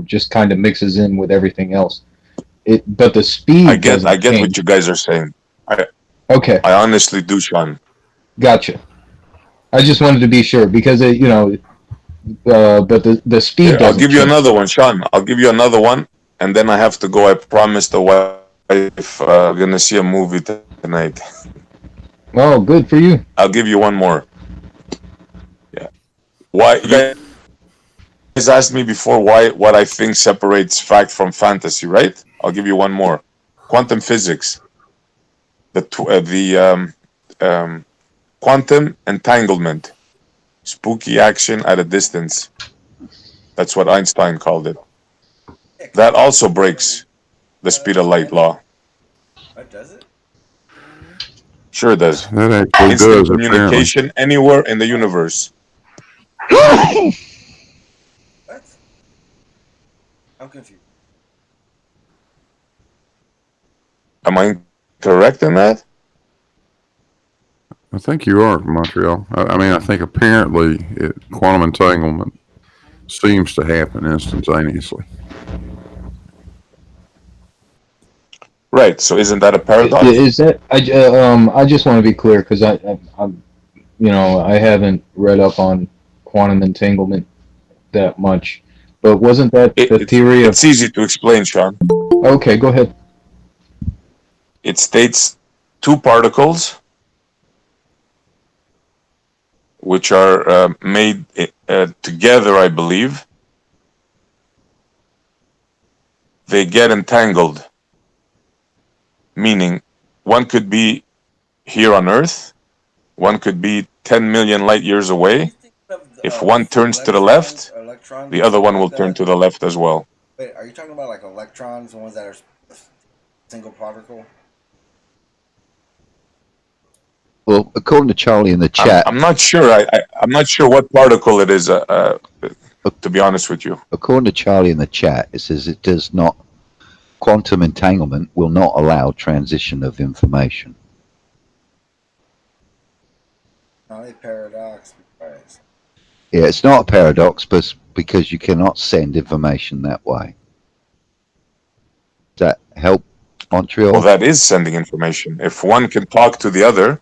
just kind of mixes in with everything else. But the speed. I get what you guys are saying. Okay. I honestly do, Sean. Gotcha. I just wanted to be sure because but the speed. Here, I'll give you change. another one, Sean. I'll give you another one, and then I have to go. I promised the wife I'm gonna see a movie tonight. Oh, good for you. I'll give you one more. Yeah. Why you guys asked me before what I think separates fact from fantasy, right? I'll give you one more. Quantum physics. The quantum entanglement. Spooky action at a distance. That's what Einstein called it. That also breaks the speed of light law. What does it? Sure does. That actually Instant does, communication anywhere in the universe. What? I'm confused. Am I correct in that? I think you are, Montreal. I think apparently quantum entanglement seems to happen instantaneously. Right. So isn't that a paradox? Is that I just want to be clear because I haven't read up on quantum entanglement that much, but wasn't that the theory of? It's easy to explain, Sean. Okay, go ahead. It states two particles which are made together, I believe. They get entangled. Meaning, one could be here on Earth, one could be 10 million light years away. If one turns to the left, the other one will turn to the left as well. Wait, are you talking about like electrons, the ones that are single particle? Well, according to Charlie in the chat, I'm not sure. I'm not sure what particle it is. To be honest with you, according to Charlie in the chat, it says it does not. Quantum entanglement will not allow transition of information. Not a paradox. Yeah, it's not a paradox, but because you cannot send information that way. Does that help, Montreal? Well, that is sending information. If one can talk to the other,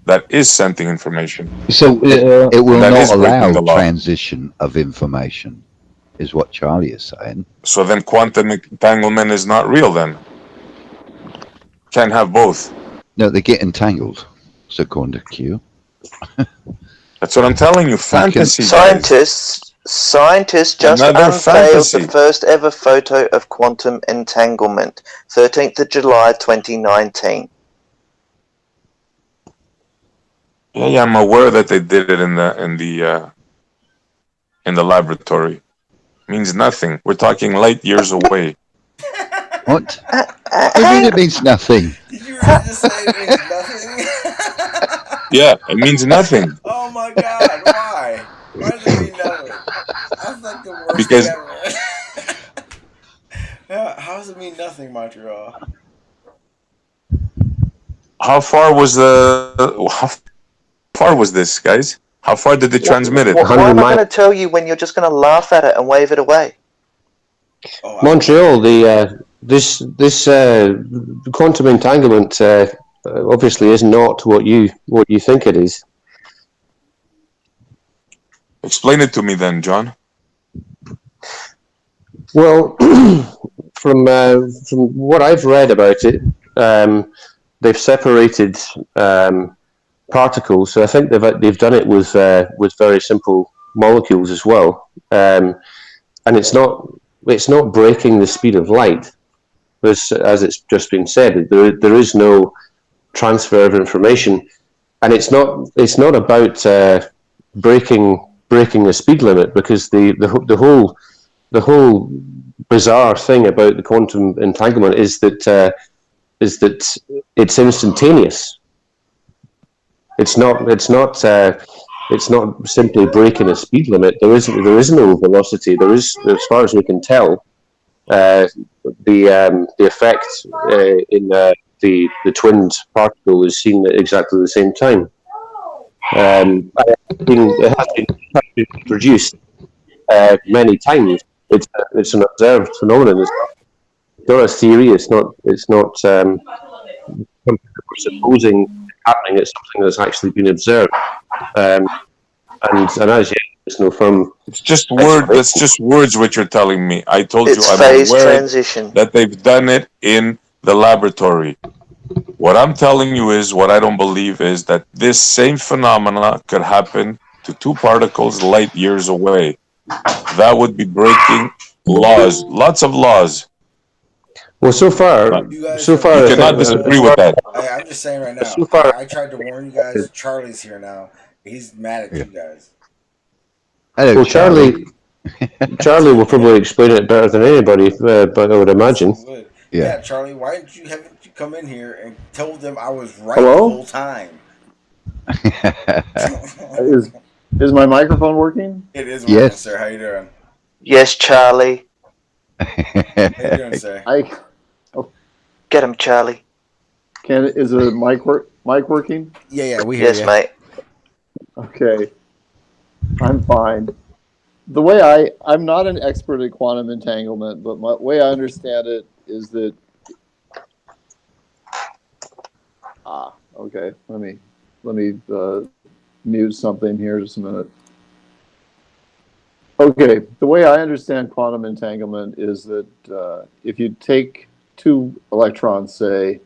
that is sending information. So it will not allow transition of information, is what Charlie is saying. So then quantum entanglement is not real then? Can't have both. No, they get entangled, so according to Q. That's what I'm telling you. Fantasy. Scientists just unveiled the first ever photo of quantum entanglement, 13th of July 2019. Yeah, I'm aware that they did it in the laboratory. Means nothing. We're talking light years away. What? What do you mean it means nothing? Did you really just say it means nothing? Yeah, it means nothing. Oh my god, why? Why does it mean nothing? That's like the worst Because thing ever. Yeah, how does it mean nothing, Montreal? How far was this, guys? How far did they transmit it? Why am I going to tell you when you're just going to laugh at it and wave it away? Montreal, this quantum entanglement obviously is not what you think it is. Explain it to me then, John. Well, from what I've read about it, they've separated particles. So I think they've done it with very simple molecules as well, and it's not breaking the speed of light, as it's just been said. There is no transfer of information, and it's not about breaking the speed limit, because the whole bizarre thing about the quantum entanglement is that it's instantaneous. It's not simply breaking a speed limit. There is no velocity. There is, as far as we can tell, the effect in the twinned particle is seen at exactly the same time. It has been produced many times. It's an observed phenomenon. It's not a theory. It's not something that we're supposing happening. It's something that's actually been observed. And as yet, there's no firm. It's just word. That's just words which you're telling me. I told It's you I'm phase aware transition. that they've done it in the laboratory. What I'm telling you is, what I don't believe is that this same phenomena could happen to two particles light years away. That would be breaking laws, lots of laws. Well, so far, you cannot disagree with that. I'm just saying right now. So far, I tried to warn you guys. Charlie's here now. He's mad at you guys. Hello, well, Charlie will probably explain it better than anybody, but I would imagine. Yeah, Charlie, why didn't you have you come in here and tell them I was right Hello? the whole time? Is my microphone working? It is working, Yes. sir. How you doing? Yes, Charlie. How you doing, sir? Get him, Charlie. Is the mic working? Yeah, we hear Yes, you. mate. Okay. I'm fine. The way I'm not an expert at quantum entanglement, but my way I understand it is that. Okay. Let me mute something here just a minute. Okay, the way I understand quantum entanglement is that if you take two electrons, say,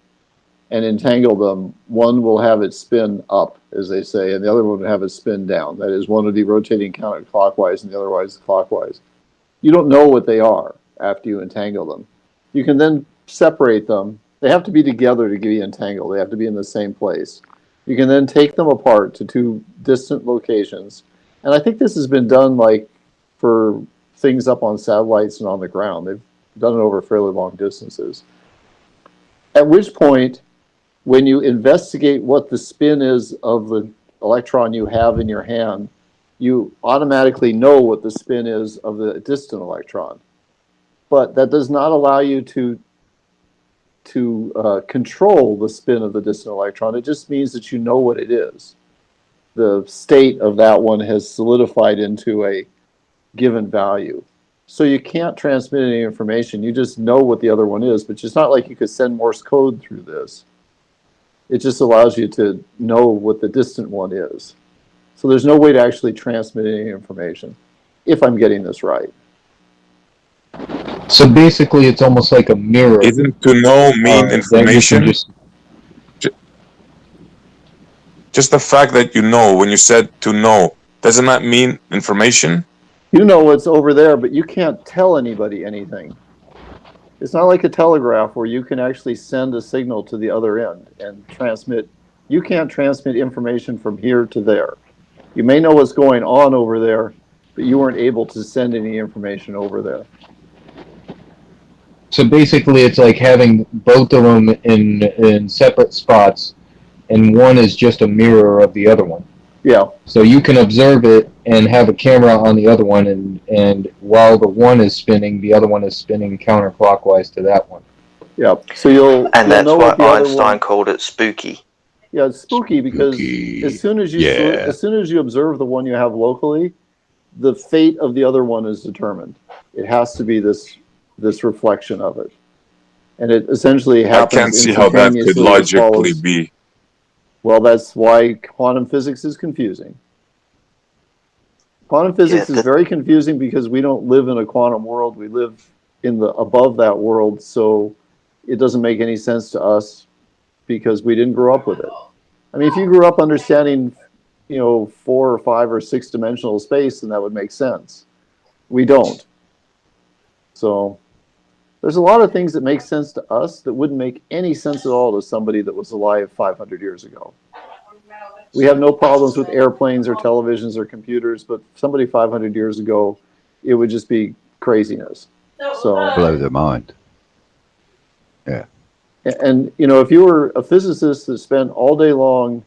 and entangle them, one will have it spin up, as they say, and the other one will have it spin down. That is, one will be rotating counterclockwise and the other is clockwise. You don't know what they are after you entangle them. You can then separate them. They have to be together to be entangled. They have to be in the same place. You can then take them apart to two distant locations. And I think this has been done like for things up on satellites and on the ground. They've done it over fairly long distances. At which point, when you investigate what the spin is of the electron you have in your hand, you automatically know what the spin is of the distant electron. But that does not allow you to control the spin of the distant electron. It just means that you know what it is. The state of that one has solidified into a given value. So you can't transmit any information. You just know what the other one is, but it's not like you could send Morse code through this. It just allows you to know what the distant one is. So there's no way to actually transmit any information, if I'm getting this right. So basically, it's almost like a mirror. Isn't to know mean information? Just the fact that you know, when you said to know, doesn't that mean information? You know what's over there, but you can't tell anybody anything. It's not like a telegraph where you can actually send a signal to the other end and transmit. You can't transmit information from here to there. You may know what's going on over there, but you weren't able to send any information over there. So basically, it's like having both of them in separate spots, and one is just a mirror of the other one. Yeah. So you can observe it and have a camera on the other one, and while the one is spinning, the other one is spinning counterclockwise to that one. Yeah. So you'll that's know why what the other Einstein one, called it spooky. Yeah, it's spooky because as soon as you observe the one you have locally, the fate of the other one is determined. It has to be this reflection of it, and it essentially happens. I can't see how that could logically be. Well, that's why quantum physics is confusing. Quantum physics is very confusing because we don't live in a quantum world. We live in the above that world, so it doesn't make any sense to us because we didn't grow up with it. I mean, if you grew up understanding, 4 or 5 or 6 dimensional space, then that would make sense. We don't. So There's a lot of things that make sense to us that wouldn't make any sense at all to somebody that was alive 500 years ago. We have no problems with airplanes or televisions or computers, but somebody 500 years ago, it would just be craziness. So blow their mind. Yeah. And you know, if you were a physicist that spent all day long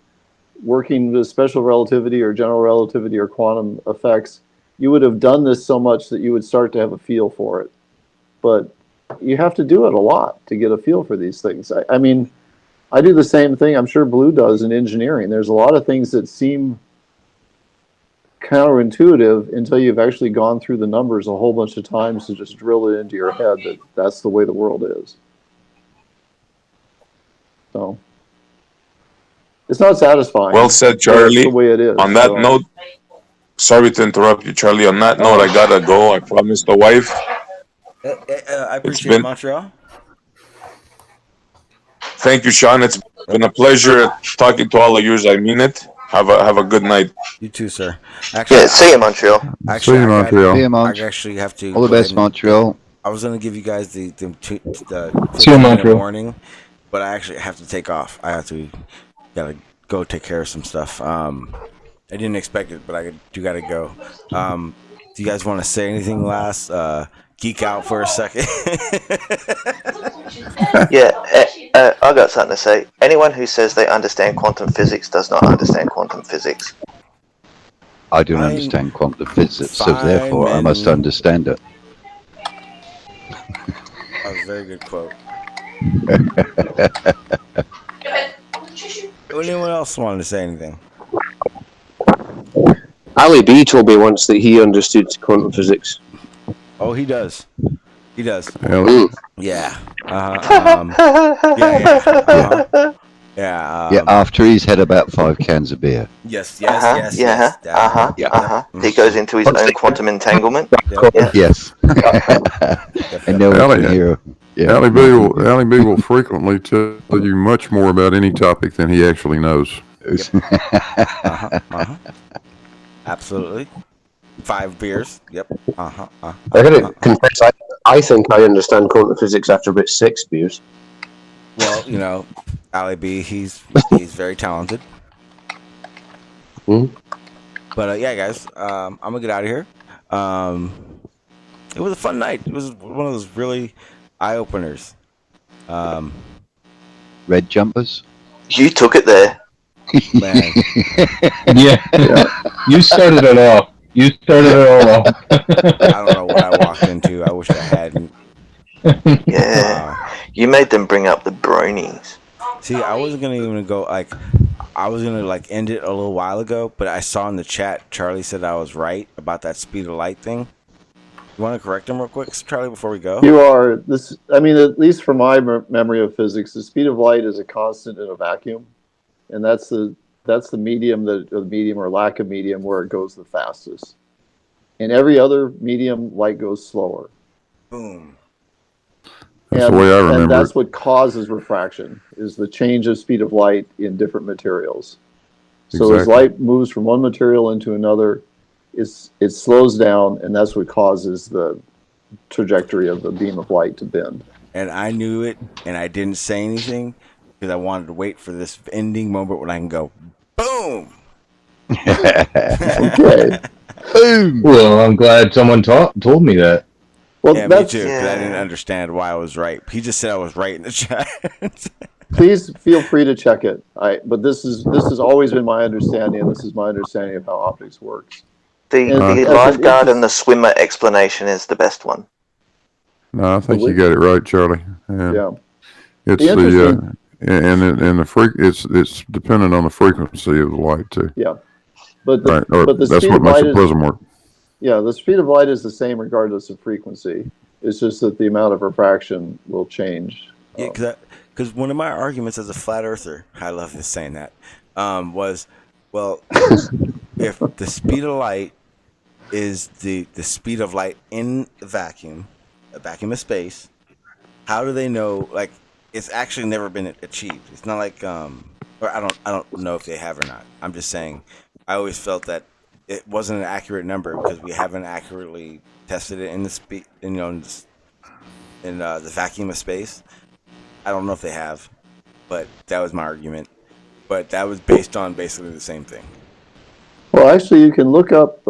working with special relativity or general relativity or quantum effects, you would have done this so much that you would start to have a feel for it. But you have to do it a lot to get a feel for these things. I mean, I do the same thing, I'm sure Blue does in engineering. There's a lot of things that seem counterintuitive until you've actually gone through the numbers a whole bunch of times to just drill it into your head that that's the way the world is. So it's not satisfying. Well said, Charlie. That's the way it is. On that note, sorry to interrupt you, Charlie. On that note, I gotta go. I promised the wife. I appreciate Montreal. Thank you, Sean. It's been a pleasure talking to all of yours. I mean it. Have a good night. You too, sir. Actually, see you, Montreal. Actually, See you, Montreal. See you, I actually have to. All the best, Montreal. I was going to give you guys the See you, Montreal. warning, but I actually have to take off. I have to gotta go take care of some stuff. I didn't expect it, but I do gotta go. Do you guys want to say anything last? Geek out for a second. Yeah, I got something to say. Anyone who says they understand quantum physics does not understand quantum physics. I don't understand quantum physics, so therefore I must understand it. That was a very good quote. Anyone else wanted to say anything? Ali B told me once that he understood quantum physics. Oh, he does. He does. Yeah. Yeah, after he's had about 5 cans of beer. Yes. He goes into his own quantum entanglement. Yes. And no one can hear. Yeah. Ali B will frequently tell you much more about any topic than he actually knows. Absolutely. 5 beers. Yep. I gotta confess, I think I understand quantum physics after about 6 beers. Well, you know, Ali B, he's very talented. But yeah, guys, I'm gonna get out of here. It was a fun night. It was one of those really eye openers. Red jumpers. You took it there. Man. Yeah. You started it off. You started it all off. I don't know what I walked into. I wish I hadn't. Yeah. You made them bring up the bronies. See, I wasn't gonna even go like. I was gonna like end it a little while ago, but I saw in the chat Charlie said I was right about that speed of light thing. You want to correct him real quick, Charlie, before we go? You are this. I mean, at least from my memory of physics, the speed of light is a constant in a vacuum, and that's the medium or lack of medium where it goes the fastest. In every other medium, light goes slower. Boom. That's the way I remember and that's it. what causes refraction, is the change of speed of light in different materials. So as light moves from one material into another, it slows down, and that's what causes the trajectory of the beam of light to bend. And I knew it, and I didn't say anything because I wanted to wait for this ending moment when I can go, boom! Okay. Boom! Well, I'm glad someone told me that. Well, yeah, me too, because I didn't understand why I was right. He just said I was right in the chat. Please feel free to check it. But this has always been my understanding, and this is my understanding of how optics works. The lifeguard and the swimmer explanation is the best one. No, I think you got it right, Charlie. Yeah. It's it's dependent on the frequency of the light too. Yeah. But the that's speed what of makes light the prism work. Yeah, the speed of light is the same regardless of frequency. It's just that the amount of refraction will change. Yeah, because one of my arguments as a flat earther, I love this saying that, was, well, if the speed of light is the speed of light in a vacuum of space, how do they know? Like, it's actually never been achieved. It's not like, or I don't know if they have or not. I'm just saying, I always felt that it wasn't an accurate number because we haven't accurately tested it in the speed, in the vacuum of space. I don't know if they have, but that was my argument. But that was based on basically the same thing. Well, actually, you can look up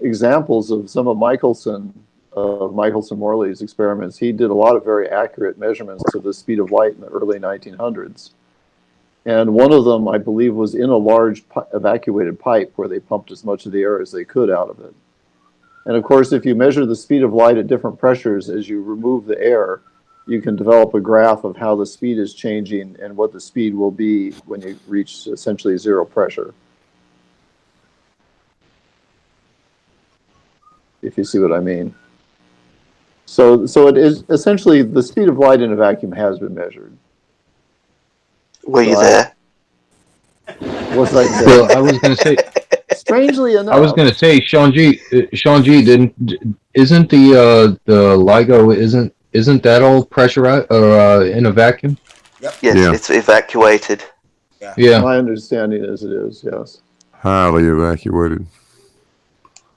examples of some of Michelson-Morley's experiments. He did a lot of very accurate measurements of the speed of light in the early 1900s. And one of them, I believe, was in a large evacuated pipe where they pumped as much of the air as they could out of it. And of course, if you measure the speed of light at different pressures as you remove the air, you can develop a graph of how the speed is changing and what the speed will be when you reach essentially zero pressure. If you see what I mean. So it is essentially the speed of light in a vacuum has been measured. Were you there? Was I there? Well, I was going to say. Strangely enough, I was going to say, Sean G, isn't the LIGO isn't that all pressurized or in a vacuum? Yep. Yes, yeah. It's evacuated. Yeah. My understanding is it is, yes. Highly evacuated.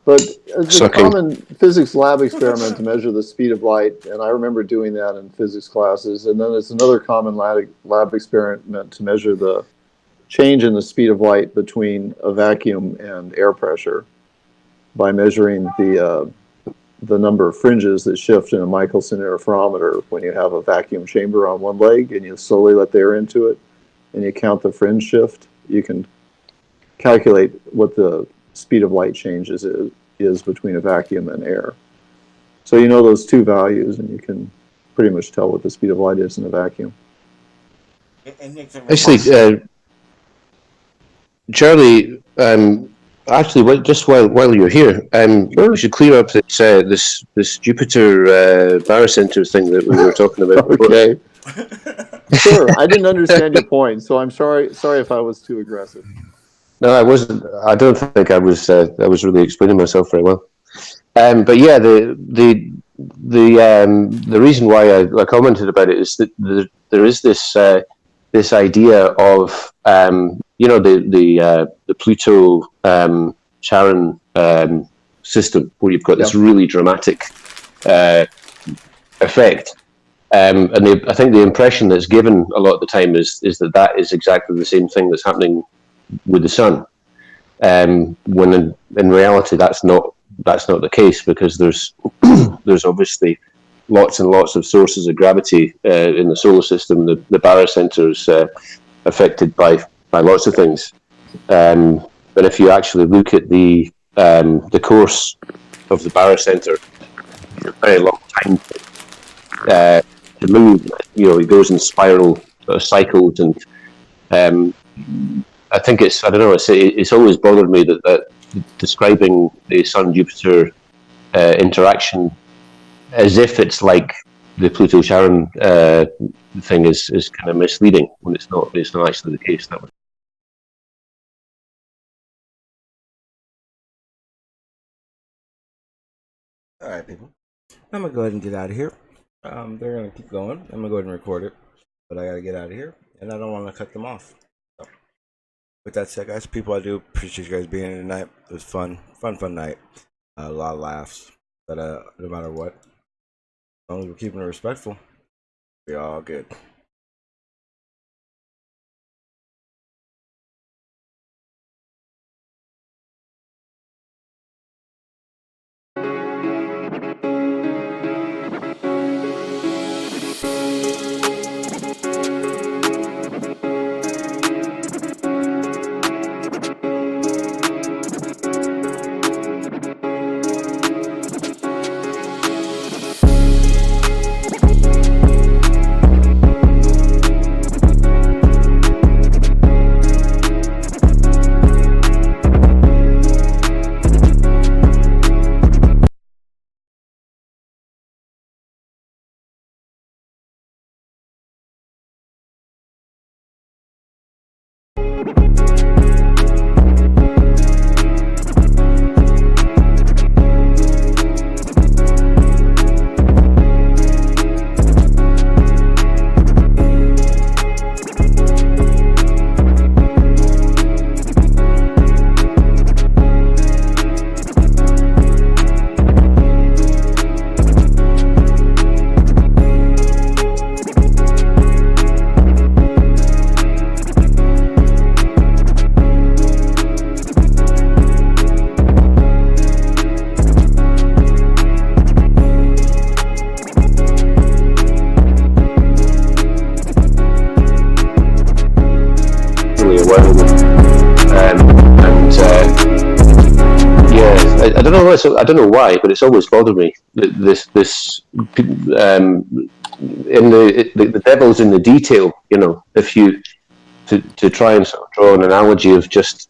But it's a common physics lab experiment to measure the speed of light, and I remember doing that in physics classes. And then it's another common lab experiment to measure the change in the speed of light between a vacuum and air pressure by measuring the number of fringes that shift in a Michelson interferometer when you have a vacuum chamber on one leg and you slowly let the air into it and you count the fringe shift. You can calculate what the speed of light changes is between a vacuum and air. So you know those two values and you can pretty much tell what the speed of light is in a vacuum. Actually, Charlie, actually, just while you're here, we should clear up this Jupiter barycenter thing that we were talking about. Okay. Sure, I didn't understand your point, so I'm sorry if I was too aggressive. No, I wasn't. I don't think I was. I was really explaining myself very well. But yeah, the reason why I commented about it is that there is this idea of the Pluto Charon system where you've got this really dramatic effect. And I think the impression that's given a lot of the time is that is exactly the same thing that's happening with the sun. When in reality that's not the case, because there's obviously lots and lots of sources of gravity in the solar system. The barycenter is affected by lots of things. But if you actually look at the course of the barycenter for a very long time to move, it goes in spiral cycles, and I think it's always bothered me that describing the Sun-Jupiter interaction as if it's like the Pluto-Charon thing is kind of misleading when it's not actually the case that way. All right, people. I'm gonna go ahead and get out of here. They're gonna keep going. I'm gonna go ahead and record it, but I gotta get out of here, and I don't want to cut them off. So, with that said, guys, people, I do appreciate you guys being here tonight. It was fun night. A lot of laughs, but no matter what, as long as we're keeping it respectful, we're all good. don't know. I don't know why, but it's always bothered me. This in the devil's in the detail. You know, if you to try and sort of draw an analogy of how